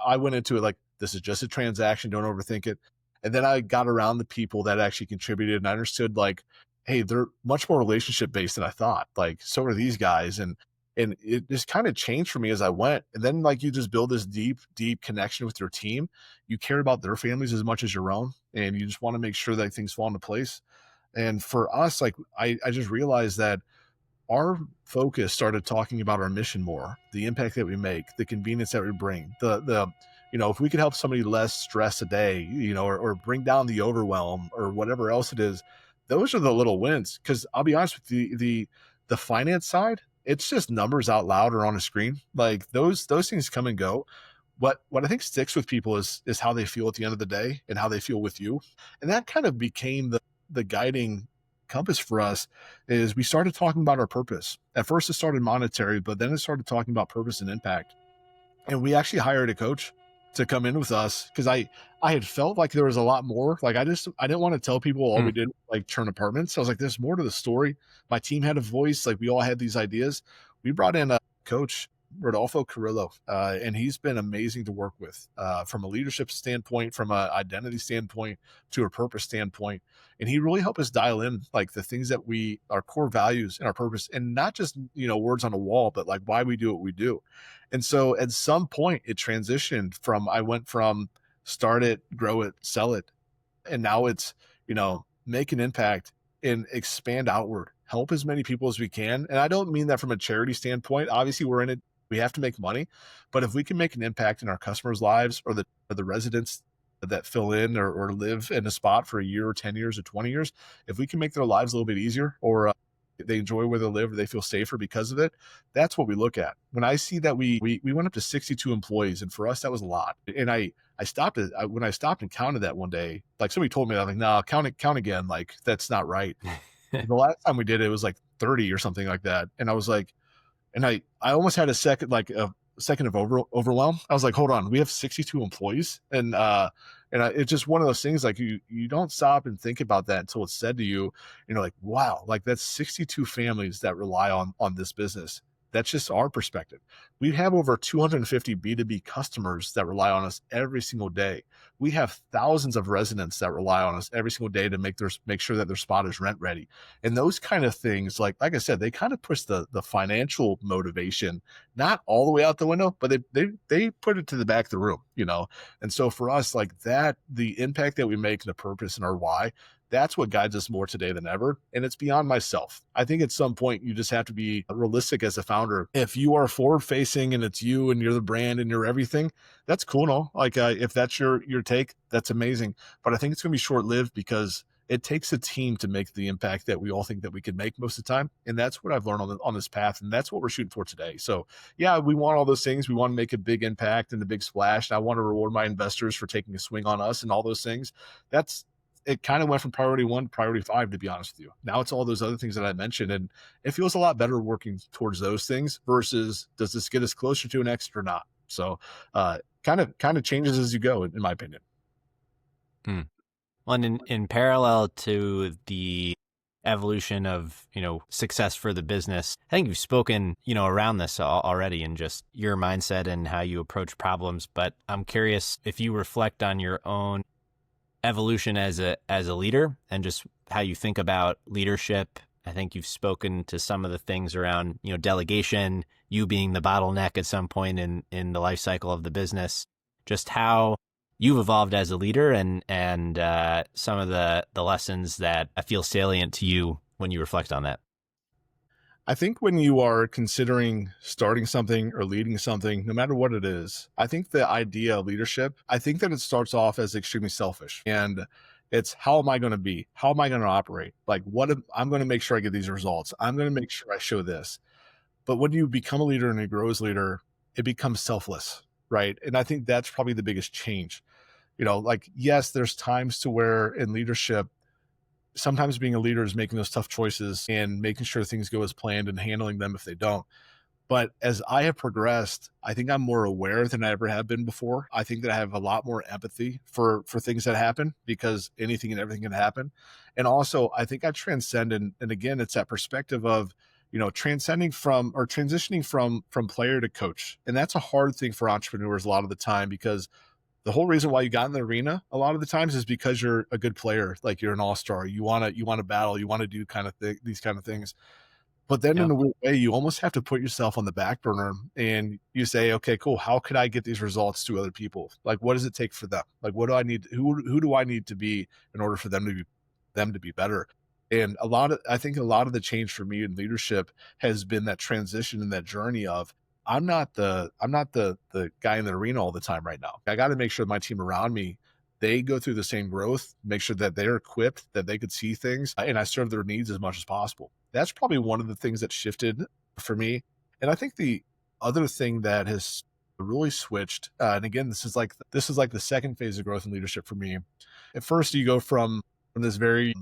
I went into it like, this is just a transaction. Don't overthink it. And then I got around the people that actually contributed and I understood like, hey, they're much more relationship based than I thought. Like, so are these guys. And it just kind of changed for me as I went. And then like you just build this deep, deep connection with your team. You care about their families as much as your own. And you just want to make sure that things fall into place. And for us, like I just realized that our focus started talking about our mission more, the impact that we make, the convenience that we bring, if we could help somebody less stress a day, or bring down the overwhelm or whatever else it is, those are the little wins. Cause I'll be honest with you, the finance side, it's just numbers out loud or on a screen. Like those things come and go. What I think sticks with people is how they feel at the end of the day and how they feel with you. And that kind of became the guiding compass for us. Is we started talking about our purpose. At first it started monetary, but then it started talking about purpose and impact. And we actually hired a coach to come in with us because I had felt like there was a lot more. Like I didn't want to tell people all we did like turn apartments. I was like, there's more to the story. My team had a voice. Like we all had these ideas. We brought in a coach, Rodolfo Carrillo, and he's been amazing to work with from a leadership standpoint, from an identity standpoint, to a purpose standpoint. And he really helped us dial in like the things that our core values and our purpose, and not just, words on a wall, but like why we do what we do. And so at some point it transitioned I went from start it, grow it, sell it. And now it's, make an impact and expand outward, help as many people as we can. And I don't mean that from a charity standpoint. Obviously we're in it. We have to make money, but if we can make an impact in our customers' lives or the residents that fill in or live in a spot for a year or 10 years or 20 years, if we can make their lives a little bit easier or they enjoy where they live or they feel safer because of it, that's what we look at. When I see that we went up to 62 employees, and for us, that was a lot. And when I stopped and counted that one day, like somebody told me, I'm like, no, count again. Like, that's not right. The last time we did it, it was like 30 or something like that. And I was like, and I almost had a second of overwhelm. I was like, hold on, we have 62 employees. It's just one of those things, like you don't stop and think about that until it's said to you, like, wow, like that's 62 families that rely on this business. That's just our perspective. We have over 250 B2B customers that rely on us every single day. We have thousands of residents that rely on us every single day to make sure that their spot is rent ready. And those kind of things, like I said, they kind of push the financial motivation, not all the way out the window, but they put it to the back of the room, And so for us, like that, the impact that we make and the purpose and our why, that's what guides us more today than ever. And it's beyond myself. I think at some point you just have to be realistic as a founder. If you are forward facing and it's you and you're the brand and you're everything, that's cool. No, like if that's your take, that's amazing. But I think it's going to be short lived because it takes a team to make the impact that we all think that we could make most of the time. And that's what I've learned on this path. And that's what we're shooting for today. So yeah, we want all those things. We want to make a big impact and a big splash. And I want to reward my investors for taking a swing on us and all those things. It kind of went from priority 1 to priority 5, to be honest with you. Now it's all those other things that I mentioned. And it feels a lot better working towards those things versus does this get us closer to an exit or not? So kind of changes as you go, in my opinion. Well, and in parallel to the evolution of, success for the business, I think you've spoken, around this already in just your mindset and how you approach problems. But I'm curious if you reflect on your own evolution as a leader and just how you think about leadership. I think you've spoken to some of the things around, delegation, you being the bottleneck at some point in the life cycle of the business, just how you've evolved as a leader and some of the lessons that I feel salient to you when you reflect on that. I think when you are considering starting something or leading something, no matter what it is, I think the idea of leadership, I think that it starts off as extremely selfish. And it's how am I going to be? How am I going to operate? Like, I'm going to make sure I get these results. I'm going to make sure I show this. But when you become a leader and you grow as a leader, it becomes selfless, right? And I think that's probably the biggest change. Like, yes, there's times to where in leadership, sometimes being a leader is making those tough choices and making sure things go as planned and handling them if they don't. But as I have progressed, I think I'm more aware than I ever have been before. I think that I have a lot more empathy for things that happen because anything and everything can happen. And also, I think I transcend and again, it's that perspective of transcending from or transitioning from player to coach. And that's a hard thing for entrepreneurs a lot of the time because the whole reason why you got in the arena a lot of the times is because you're a good player, like you're an all-star. You want to battle, you want to do these kind of things. But then Yeah. in a weird way, you almost have to put yourself on the back burner and you say, okay, cool. How could I get these results to other people? Like, what does it take for them? Like, what do I need? Who do I need to be in order for them to be better? And I think a lot of the change for me in leadership has been that transition and that journey of I'm not the guy in the arena all the time right now. I got to make sure my team around me, they go through the same growth, make sure that they're equipped, that they could see things, and I serve their needs as much as possible. That's probably one of the things that shifted for me. And I think the other thing that has really switched, and again, this is like the second phase of growth and leadership for me. At first, you go from this very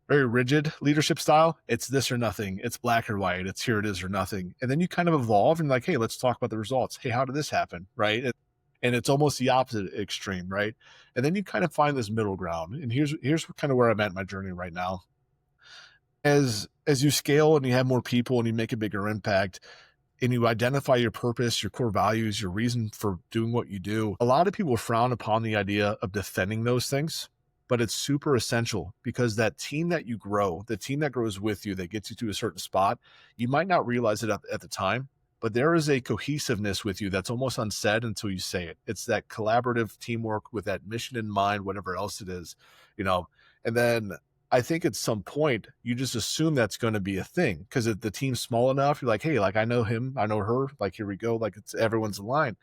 rigid leadership style. It's this or nothing. It's black or white. It's here it is or nothing. And then you kind of evolve and like, hey, let's talk about the results. Hey, how did this happen? Right. And it's almost the opposite extreme. Right. And then you kind of find this middle ground. And here's kind of where I'm at in my journey right now. As you scale and you have more people and you make a bigger impact, and you identify your purpose, your core values, your reason for doing what you do, a lot of people frown upon the idea of defending those things, but it's super essential because that team that you grow, the team that grows with you, that gets you to a certain spot, you might not realize it at the time, but there is a cohesiveness with you that's almost unsaid until you say it. It's that collaborative teamwork with that mission in mind, whatever else it is, you know, and then I think at some point you just assume that's going to be a thing because the team's small enough. You're like, hey, like I know him, I know her. Like here we go. Like it's everyone's aligned.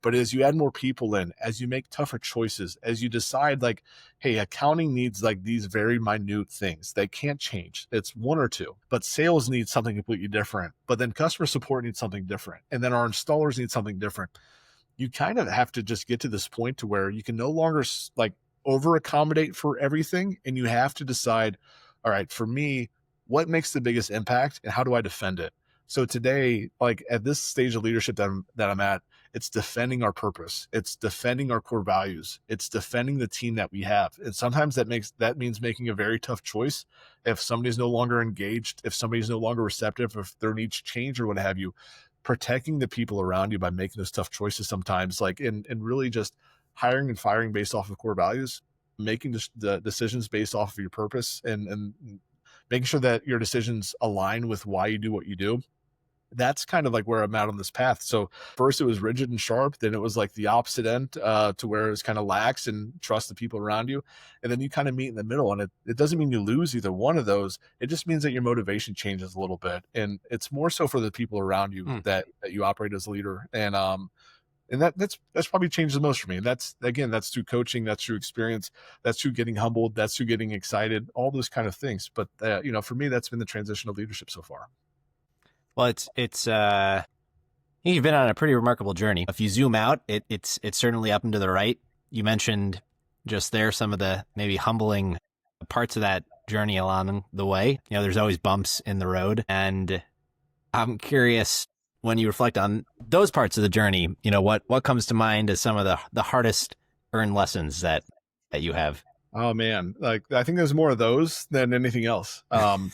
But as you add more people in, as you make tougher choices, as you decide like, hey, accounting needs like these very minute things. They can't change. It's one or two. But sales needs something completely different. But then customer support needs something different. And then our installers need something different. You kind of have to just get to this point to where you can no longer like over accommodate for everything. And you have to decide, all right, for me, what makes the biggest impact and how do I defend it? So today, like at this stage of leadership that I'm at, it's defending our purpose. It's defending our core values. It's defending the team that we have. And sometimes that means making a very tough choice. If somebody's no longer engaged, if somebody's no longer receptive, if their needs change or what have you, protecting the people around you by making those tough choices sometimes, like and really just hiring and firing based off of core values, making the decisions based off of your purpose and making sure that your decisions align with why you do what you do. That's kind of like where I'm at on this path. So first it was rigid and sharp. Then it was like the opposite end to where it's kind of lax and trust the people around you. And then you kind of meet in the middle. And it doesn't mean you lose either one of those. It just means that your motivation changes a little bit. And it's more so for the people around you that you operate as a leader. And that's probably changed the most for me. And that's through coaching, that's through experience, that's through getting humbled, that's through getting excited, all those kind of things. But for me, that's been the transition of leadership so far. Well, it's you've been on a pretty remarkable journey. If you zoom out, it's certainly up and to the right. You mentioned just there some of the maybe humbling parts of that journey along the way. There's always bumps in the road, and I'm curious when you reflect on those parts of the journey. What comes to mind as some of the hardest earned lessons that you have? Oh man, like I think there's more of those than anything else. And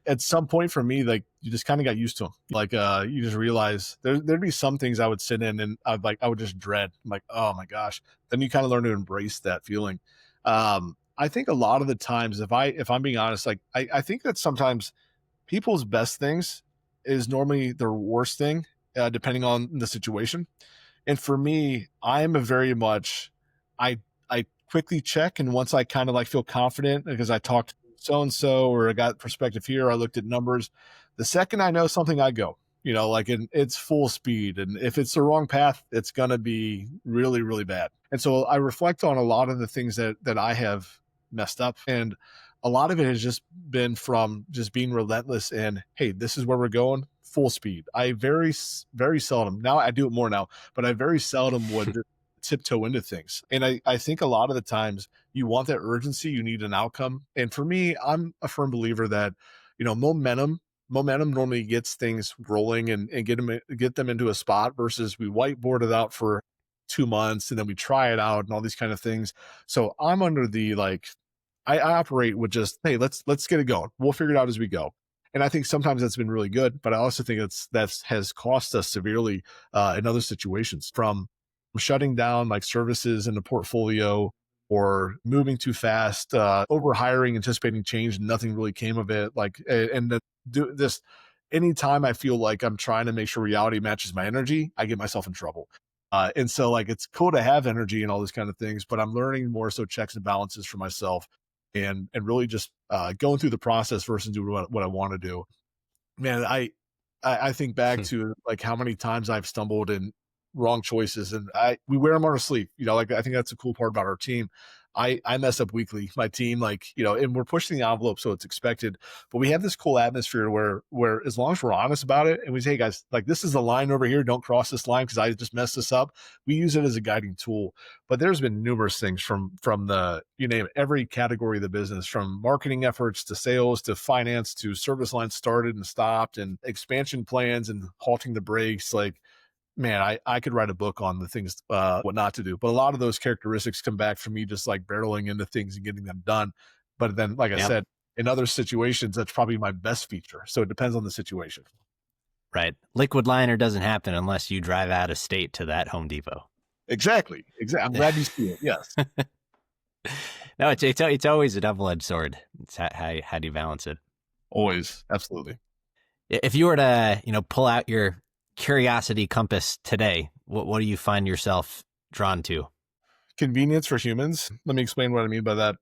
at some point for me, like you just kind of got used to them. Like you just realize there'd be some things I would sit in and I would just dread. I'm like, oh my gosh. Then you kind of learn to embrace that feeling. I think a lot of the times, if I'm being honest, like I think that sometimes people's best things is normally their worst thing, depending on the situation. And for me, I'm a very much I quickly check, and once I kind of like feel confident because I talked so-and-so, or I got perspective here. I looked at numbers. The second I know something, I go, like it's full speed. And if it's the wrong path, it's going to be really, really bad. And so I reflect on a lot of the things that I have messed up. And a lot of it has just been from just being relentless and, hey, this is where we're going, full speed. I very, very seldom, now I do it more now, but I very seldom would tiptoe into things. And I think a lot of the times you want that urgency, you need an outcome. And for me, I'm a firm believer that, momentum normally gets things rolling and get them into a spot versus we whiteboard it out for 2 months and then we try it out and all these kind of things. So I'm under the I operate with just, hey, let's get it going. We'll figure it out as we go. And I think sometimes that's been really good, but I also think that has cost us severely in other situations, from shutting down like services in the portfolio or moving too fast, over hiring, anticipating change, and nothing really came of it. Do this anytime I feel like I'm trying to make sure reality matches my energy, I get myself in trouble. And so like, it's cool to have energy and all these kind of things, but I'm learning more so checks and balances for myself and really just going through the process versus doing what I want to do. Man, I think back to like how many times I've stumbled in wrong choices, and we wear them on our sleeve. Like I think that's a cool part about our team. I mess up weekly. My team, and we're pushing the envelope, so it's expected. But we have this cool atmosphere where as long as we're honest about it, and we say, hey guys, like this is the line over here, don't cross this line because I just messed this up. We use it as a guiding tool. But there's been numerous things from the, you name it, every category of the business, from marketing efforts to sales to finance to service lines started and stopped and expansion plans and halting the brakes. Like, man, I could write a book on the things, what not to do. But a lot of those characteristics come back from me just like barreling into things and getting them done. But then, like I said, in other situations, that's probably my best feature. So it depends on the situation. Right. Liquid liner doesn't happen unless you drive out of state to that Home Depot. Exactly. I'm glad you see it. Yes. No, it's always a double-edged sword. It's how do you balance it? Always. Absolutely. If you were to, pull out your curiosity compass today, what do you find yourself drawn to? Convenience for humans. Let me explain what I mean by that.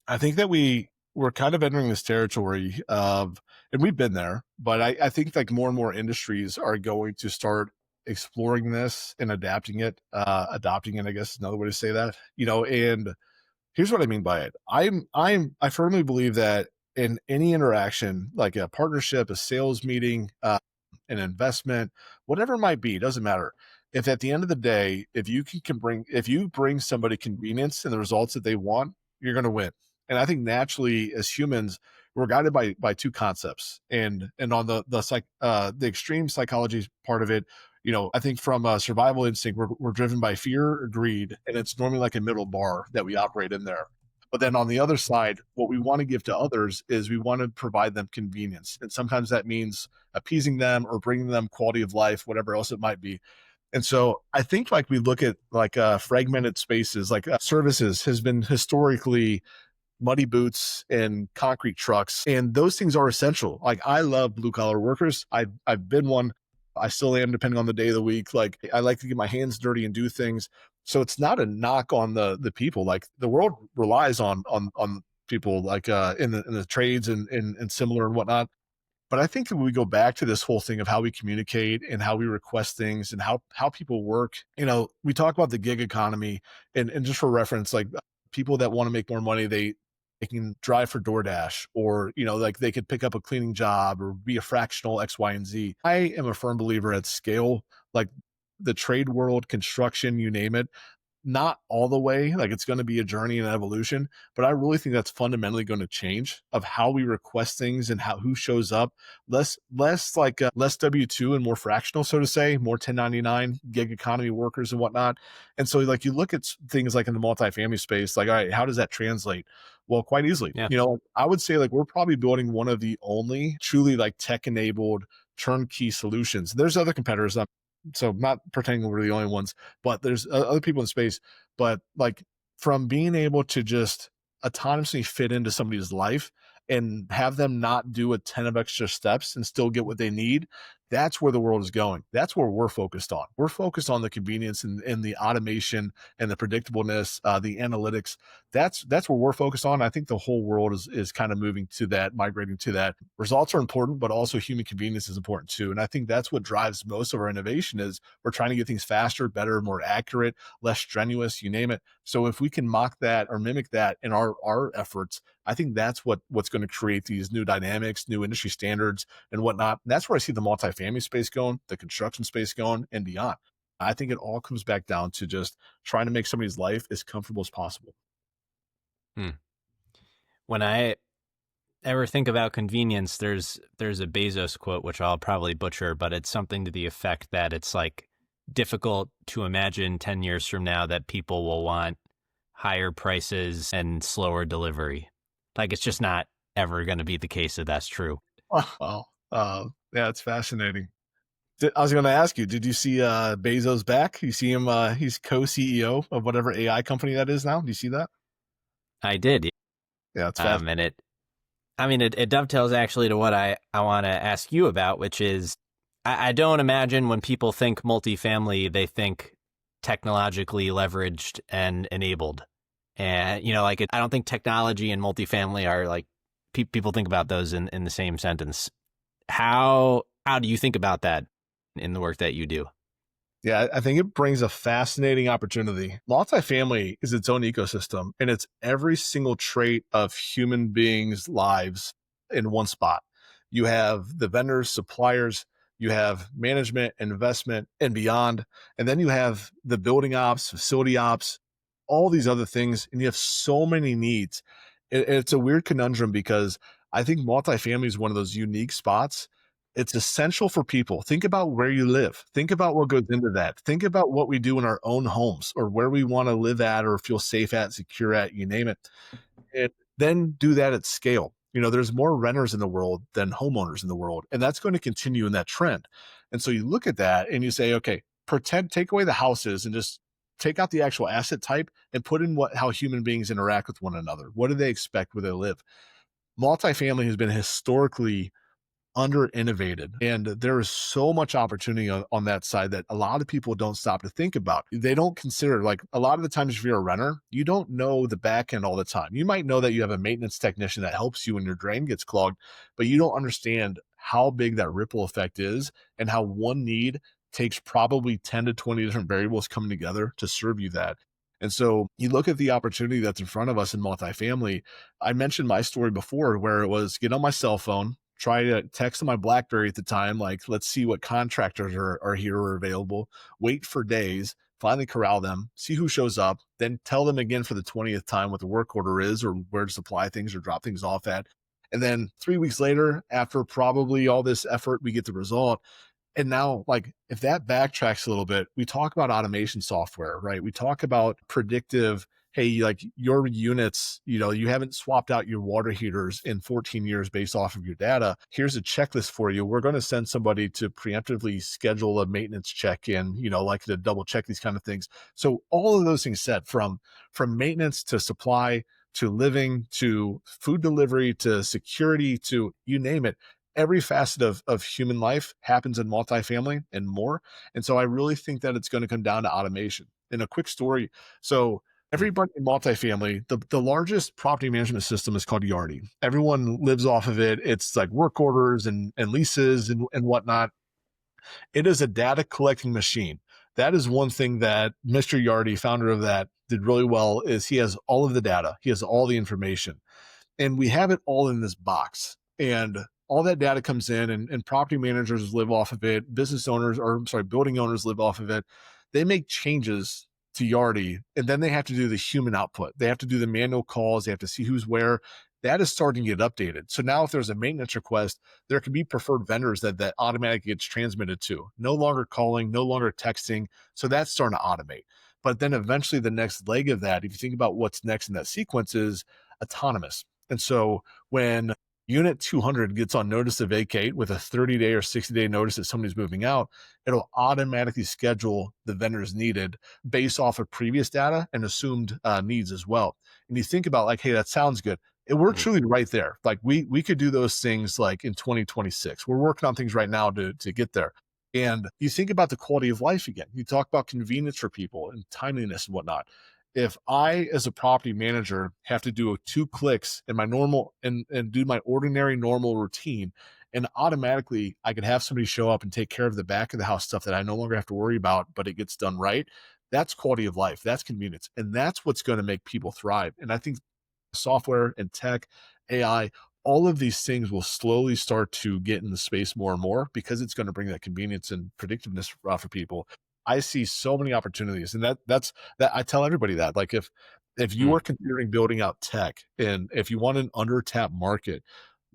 I think that we're kind of entering this territory of, and we've been there, but I think like more and more industries are going to start exploring this and adapting it, adopting it, I guess is another way to say that, and here's what I mean by it. I firmly believe that in any interaction, like a partnership, a sales meeting, an investment, whatever it might be, doesn't matter. If at the end of the day, if you bring somebody convenience and the results that they want, you're going to win. And I think naturally as humans, we're guided by two concepts. And on the extreme psychology part of it, I think from a survival instinct, we're driven by fear or greed, and it's normally like a middle bar that we operate in there. But then on the other side, what we want to give to others is we want to provide them convenience. And sometimes that means appeasing them or bringing them quality of life, whatever else it might be. And so I think like we look at like fragmented spaces, like services has been historically muddy boots and concrete trucks. And those things are essential. Like I love blue collar workers. I've been one. I still am, depending on the day of the week. Like I like to get my hands dirty and do things. So it's not a knock on the people. Like the world relies on people like in the trades and similar and whatnot. But I think when we go back to this whole thing of how we communicate and how we request things and how people work, we talk about the gig economy and just for reference, like people that want to make more money, they can drive for DoorDash or, like they could pick up a cleaning job or be a fractional X, Y, and Z. I am a firm believer at scale, like the trade world, construction, you name it, not all the way, like it's going to be a journey and evolution, but I really think that's fundamentally going to change of how we request things and who shows up, less W-2 and more fractional, so to say, more 1099 gig economy workers and whatnot. And so like you look at things like in the multifamily space, like, all right, how does that translate? Well, quite easily. Yeah. I would say like we're probably building one of the only truly like tech enabled turnkey solutions. There's other competitors. So I'm not pretending we're the only ones, but there's other people in space. But like from being able to just autonomously fit into somebody's life and have them not do a 10 of extra steps and still get what they need, That's where the world is going. That's where we're focused on. We're focused on the convenience and the automation and the predictableness, the analytics. That's where we're focused on. I think the whole world is kind of moving to that, migrating to that. Results are important, but also human convenience is important too. And I think that's what drives most of our innovation is we're trying to get things faster, better, more accurate, less strenuous, you name it. So if we can mock that or mimic that in our efforts, I think that's what's going to create these new dynamics, new industry standards and whatnot. And that's where I see the multifamily space going, the construction space going, and beyond. I think it all comes back down to just trying to make somebody's life as comfortable as possible. Hmm. When I ever think about convenience, there's a Bezos quote, which I'll probably butcher, but it's something to the effect that it's like difficult to imagine 10 years from now that people will want higher prices and slower delivery. Like it's just not ever going to be the case that that's true. Wow. Yeah, it's fascinating. I was going to ask you, did you see Bezos back? You see him, he's co-CEO of whatever AI company that is now. Do you see that? I did. Yeah, it's fascinating. And it dovetails actually to what I want to ask you about, which is I don't imagine when people think multifamily, they think technologically leveraged and enabled. And, I don't think technology and multifamily are like, people think about those in the same sentence. How do you think about that in the work that you do? Yeah, I think it brings a fascinating opportunity. Multifamily is its own ecosystem, and it's every single trait of human beings' lives in one spot. You have the vendors, suppliers, you have management, investment, and beyond. And then you have the building ops, facility ops, all these other things, and you have so many needs. It's a weird conundrum because I think multifamily is one of those unique spots. It's essential for people. Think about where you live. Think about what goes into that. Think about what we do in our own homes or where we want to live at or feel safe at, secure at, you name it. And then do that at scale. There's more renters in the world than homeowners in the world, and that's going to continue in that trend. And so you look at that and you say, okay, take away the houses and just take out the actual asset type and put in how human beings interact with one another. What do they expect where they live? Multifamily has been historically under innovated. And there is so much opportunity on that side that a lot of people don't stop to think about. They don't consider, like, a lot of the times if you're a renter, you don't know the back end all the time. You might know that you have a maintenance technician that helps you when your drain gets clogged, but you don't understand how big that ripple effect is and how one need takes probably 10 to 20 different variables coming together to serve you that. And so you look at the opportunity that's in front of us in multifamily. I mentioned my story before where it was get on my cell phone, try to text on my BlackBerry at the time, like, let's see what contractors are here or available, wait for days, finally corral them, see who shows up, then tell them again for the 20th time what the work order is or where to supply things or drop things off at. And then 3 weeks later, after probably all this effort, we get the result. And now, like, if that backtracks a little bit, we talk about automation software, right? We talk about predictive, hey, like your units, you haven't swapped out your water heaters in 14 years based off of your data. Here's a checklist for you. We're going to send somebody to preemptively schedule a maintenance check in, like to double check these kind of things. So all of those things said from maintenance to supply to living to food delivery to security to you name it. Every facet of human life happens in multifamily and more. And so I really think that it's going to come down to automation. In a quick story, so everybody in multifamily, the largest property management system is called Yardi. Everyone lives off of it. It's like work orders and leases and whatnot. It is a data collecting machine. That is one thing that Mr. Yardi, founder of that, did really well is he has all of the data. He has all the information. And we have it all in this box. And all that data comes in and property managers live off of it. Building owners live off of it. They make changes to Yardi, and then they have to do the human output. They have to do the manual calls. They have to see who's where. That is starting to get updated. So now if there's a maintenance request, there can be preferred vendors that automatically gets transmitted to. No longer calling, no longer texting. So that's starting to automate. But then eventually the next leg of that, if you think about what's next in that sequence, is autonomous. And so when Unit 200 gets on notice to vacate with a 30-day or 60-day notice that somebody's moving out, it'll automatically schedule the vendors needed based off of previous data and assumed needs as well. And you think about like, hey, that sounds good. And we're Mhm. truly right there. Like we could do those things like in 2026. We're working on things right now to get there. And you think about the quality of life again. You talk about convenience for people and timeliness and whatnot. If I, as a property manager, have to do 2 clicks in my normal and do my ordinary normal routine, and automatically I could have somebody show up and take care of the back of the house stuff that I no longer have to worry about, but it gets done right. That's quality of life. That's convenience. And that's what's going to make people thrive. And I think software and tech, AI, all of these things will slowly start to get in the space more and more because it's going to bring that convenience and predictiveness for people. I see so many opportunities, and that I tell everybody that. Like if you Mm. are considering building out tech, and if you want an under tapped market,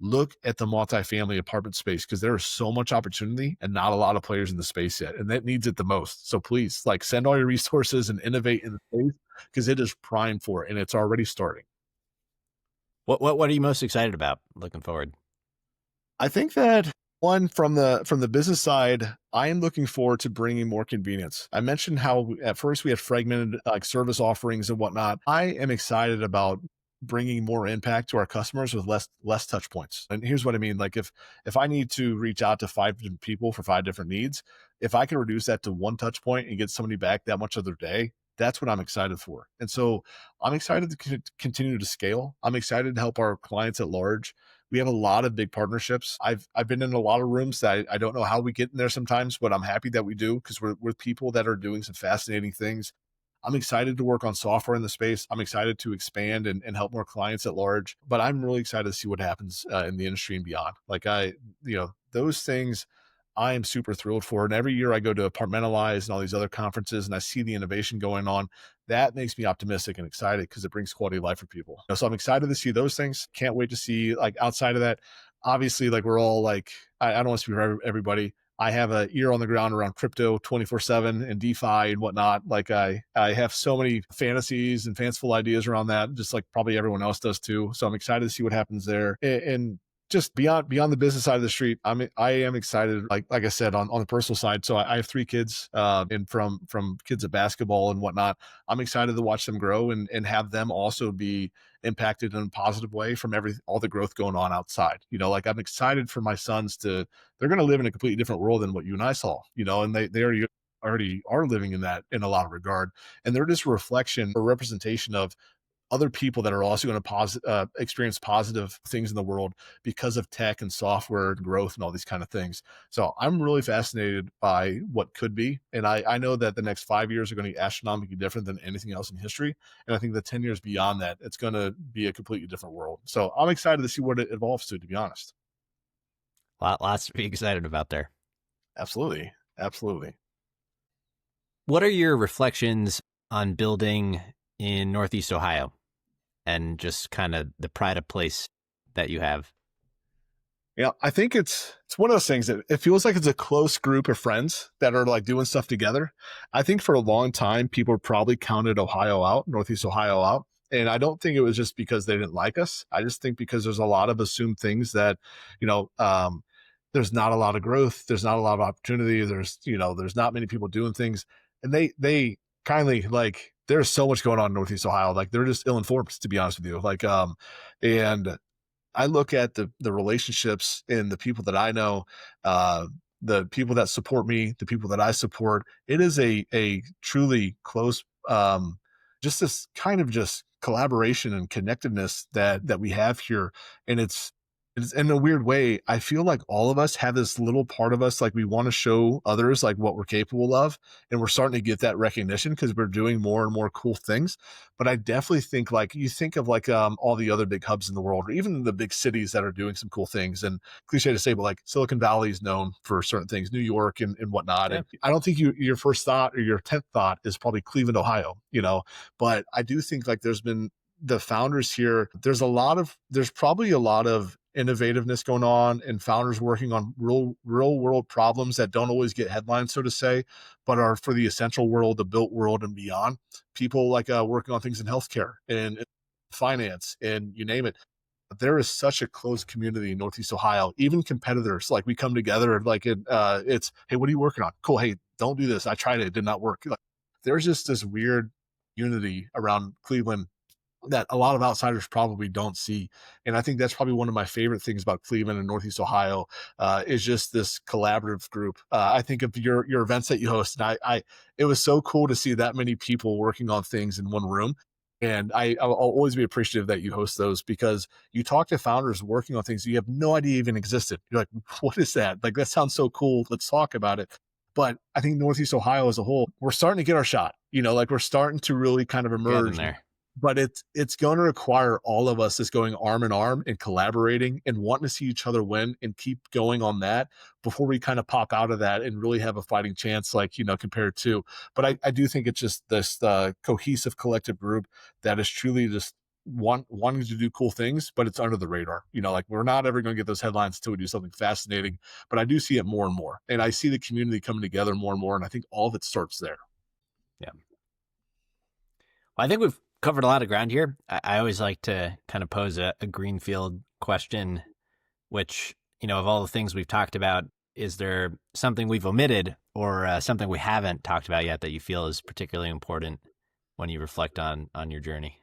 look at the multifamily apartment space because there is so much opportunity and not a lot of players in the space yet, and that needs it the most. So please, like, send all your resources and innovate in the space because it is primed for it, and it's already starting. What are you most excited about looking forward? I think that one from the business side, I am looking forward to bringing more convenience. I mentioned how at first we had fragmented like service offerings and whatnot. I am excited about bringing more impact to our customers with less touch points. And here's what I mean: like if I need to reach out to 5 different people for 5 different needs, if I can reduce that to one touch point and get somebody back that much of their day. That's what I'm excited for. And so I'm excited to continue to scale. I'm excited to help our clients at large. We have a lot of big partnerships. I've been in a lot of rooms that I don't know how we get in there sometimes, but I'm happy that we do because we're with people that are doing some fascinating things. I'm excited to work on software in the space. I'm excited to expand and help more clients at large. But I'm really excited to see what happens in the industry and beyond. Those things I am super thrilled for. And every year I go to Apartmentalize and all these other conferences and I see the innovation going on. That makes me optimistic and excited because it brings quality of life for people. So I'm excited to see those things. Can't wait to see like outside of that. Obviously, like we're all like, I don't want to speak for everybody. I have a ear on the ground around crypto 24/7 and DeFi and whatnot. Like I have so many fantasies and fanciful ideas around that, just like probably everyone else does too. So I'm excited to see what happens there. And just beyond the business side of the street, I am excited. Like I said, on the personal side. So I have 3 kids, and from kids at basketball and whatnot. I'm excited to watch them grow and have them also be impacted in a positive way from all the growth going on outside. Like I'm excited for my sons they're going to live in a completely different world than what you and I saw. And they already are living in that in a lot of regard, and they're just a reflection or representation of other people that are also going to experience positive things in the world because of tech and software and growth and all these kind of things. So I'm really fascinated by what could be. And I know that the next 5 years are going to be astronomically different than anything else in history. And I think the 10 years beyond that, it's going to be a completely different world. So I'm excited to see what it evolves to be honest. Lots to be excited about there. Absolutely. Absolutely. What are your reflections on building in Northeast Ohio and just kind of the pride of place that you have? Yeah, I think it's one of those things that it feels like it's a close group of friends that are like doing stuff together. I think for a long time, people probably counted Ohio out, Northeast Ohio out. And I don't think it was just because they didn't like us. I just think because there's a lot of assumed things that, you know, there's not a lot of growth. There's not a lot of opportunity. There's not many people doing things. And they kindly like, there's so much going on in Northeast Ohio. Like they're just ill-informed, to be honest with you. And I look at the relationships and the people that I know, the people that support me, the people that I support. It is a truly close, just this kind of just collaboration and connectiveness that we have here, and it's in a weird way. I feel like all of us have this little part of us, like we want to show others like what we're capable of, and we're starting to get that recognition because we're doing more and more cool things. But I definitely think like you think of like all the other big hubs in the world, or even the big cities that are doing some cool things. And cliche to say, but like Silicon Valley is known for certain things, New York and whatnot. Yeah. And I don't think your first thought or your 10th thought is probably Cleveland, Ohio. But I do think like there's been the founders here. There's probably a lot of innovativeness going on and founders working on real world problems that don't always get headlines, so to say, but are for the essential world, the built world and beyond. People like working on things in healthcare and finance and you name it. There is such a close community in Northeast Ohio, even competitors, like we come together, like it's, hey, what are you working on? Cool. Hey, don't do this. I tried it. It did not work. Like, there's just this weird unity around Cleveland that a lot of outsiders probably don't see. And I think that's probably one of my favorite things about Cleveland and Northeast Ohio, is just this collaborative group. I think of your events that you host, and it was so cool to see that many people working on things in one room. And I'll always be appreciative that you host those, because you talk to founders working on things you have no idea even existed. You're like, what is that? Like, that sounds so cool. Let's talk about it. But I think Northeast Ohio as a whole, we're starting to get our shot. Like, we're starting to really kind of Getting emerge there. but it's going to require all of us just going arm in arm and collaborating and wanting to see each other win and keep going on that before we kind of pop out of that and really have a fighting chance, like, compared to. But I do think it's just this cohesive collective group that is truly just wanting to do cool things, but it's under the radar. Like, we're not ever going to get those headlines until we do something fascinating. But I do see it more and more, and I see the community coming together more and more, and I think all of it starts there. Yeah. Well, I think we've covered a lot of ground here. I always like to kind of pose a greenfield question, which, of all the things we've talked about, is there something we've omitted or something we haven't talked about yet that you feel is particularly important when you reflect on your journey?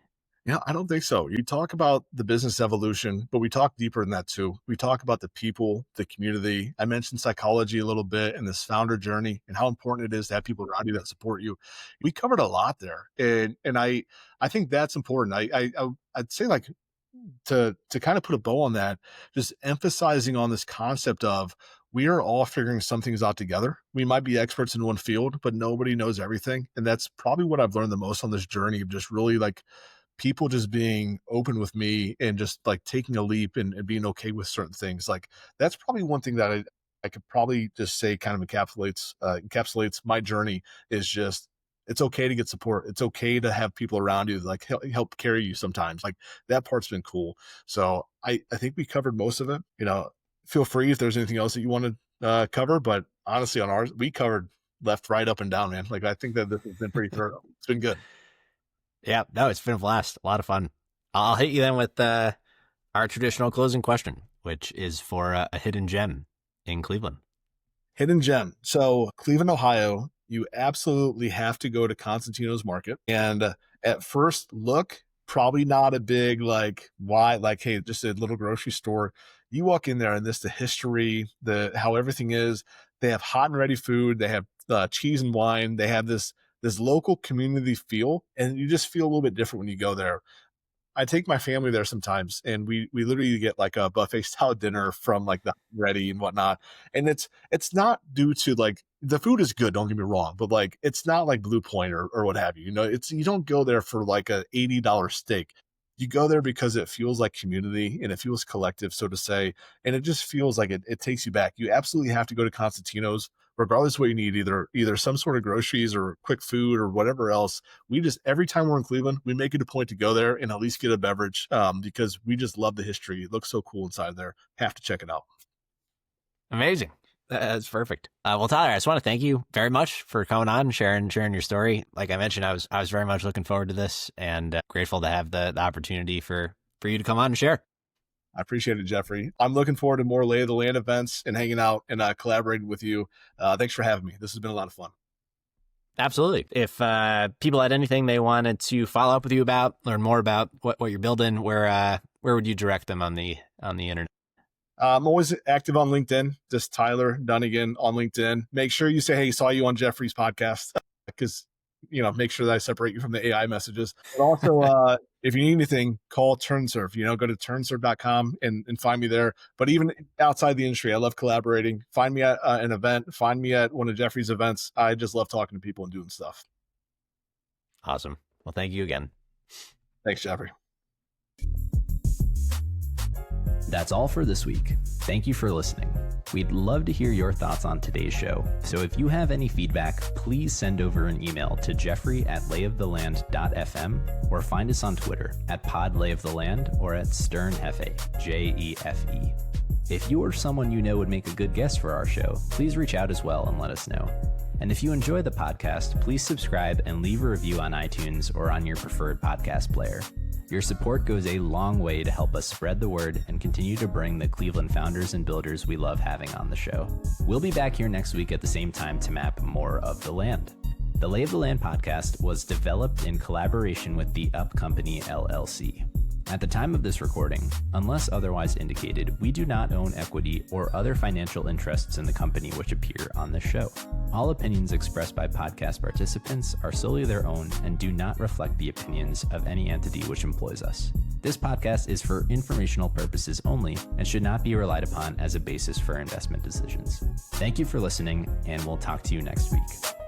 I don't think so. You talk about the business evolution, but we talk deeper than that too. We talk about the people, the community. I mentioned psychology a little bit and this founder journey and how important it is to have people around you that support you. We covered a lot there. And I think that's important. I'd say, like, to kind of put a bow on that, just emphasizing on this concept of we are all figuring some things out together. We might be experts in one field, but nobody knows everything. And that's probably what I've learned the most on this journey of just really, like, people just being open with me and just, like, taking a leap and being okay with certain things. Like, that's probably one thing that I could probably just say kind of encapsulates my journey, is just, it's okay to get support. It's okay to have people around you, like, help carry you sometimes. Like, that part's been cool. So I think we covered most of it. Feel free if there's anything else that you want to cover, but honestly, on ours, we covered left, right, up, and down, man. Like, I think that this has been pretty thorough. It's been good. Yeah, no, it's been a blast. A lot of fun. I'll hit you then with our traditional closing question, which is for a hidden gem in Cleveland. Hidden gem. So Cleveland, Ohio, you absolutely have to go to Constantino's Market. And at first look, probably not a big, like, why, like, hey, just a little grocery store. You walk in there and the history, how everything is. They have hot and ready food. They have cheese and wine. They have this local community feel, and you just feel a little bit different when you go there. I take my family there sometimes, and we literally get, like, a buffet style dinner from, like, the ready and whatnot. And it's not due to, like, the food is good, don't get me wrong, but, like, it's not like Blue Point or what have you. You don't go there for, like, a $80 steak. You go there because it feels like community and it feels collective, so to say. And it just feels like it takes you back. You absolutely have to go to Constantino's, regardless of what you need, either some sort of groceries or quick food or whatever else. We just, every time we're in Cleveland, we make it a point to go there and at least get a beverage, because we just love the history. It looks so cool inside there. Have to check it out. Amazing. That's perfect. Well, Tyler, I just want to thank you very much for coming on and sharing your story. Like I mentioned, I was very much looking forward to this, and grateful to have the opportunity for you to come on and share. I appreciate it, Jeffrey. I'm looking forward to more Lay of the Land events and hanging out and collaborating with you. Thanks for having me. This has been a lot of fun. Absolutely. If people had anything they wanted to follow up with you about, learn more about what you're building, where would you direct them on the internet? I'm always active on LinkedIn, just Tyler Dunagin on LinkedIn. Make sure you say, hey, saw you on Jeffrey's podcast, because, make sure that I separate you from the AI messages. But also, if you need anything, call TurnServe. Go to TurnServe.com and find me there. But even outside the industry, I love collaborating. Find me at an event. Find me at one of Jeffrey's events. I just love talking to people and doing stuff. Awesome. Well, thank you again. Thanks, Jeffrey. That's all for this week. Thank you for listening. We'd love to hear your thoughts on today's show, so if you have any feedback, please send over an email to jeffrey@layoftheland.fm or find us on Twitter @podlayoftheland or @sternhefe, JEFE. If you or someone you know would make a good guest for our show, please reach out as well and let us know. And if you enjoy the podcast, please subscribe and leave a review on iTunes or on your preferred podcast player. Your support goes a long way to help us spread the word and continue to bring the Cleveland founders and builders we love having on the show. We'll be back here next week at the same time to map more of the land. The Lay of the Land podcast was developed in collaboration with the Up Company LLC. At the time of this recording, unless otherwise indicated, we do not own equity or other financial interests in the company which appear on this show. All opinions expressed by podcast participants are solely their own and do not reflect the opinions of any entity which employs us. This podcast is for informational purposes only and should not be relied upon as a basis for investment decisions. Thank you for listening, and we'll talk to you next week.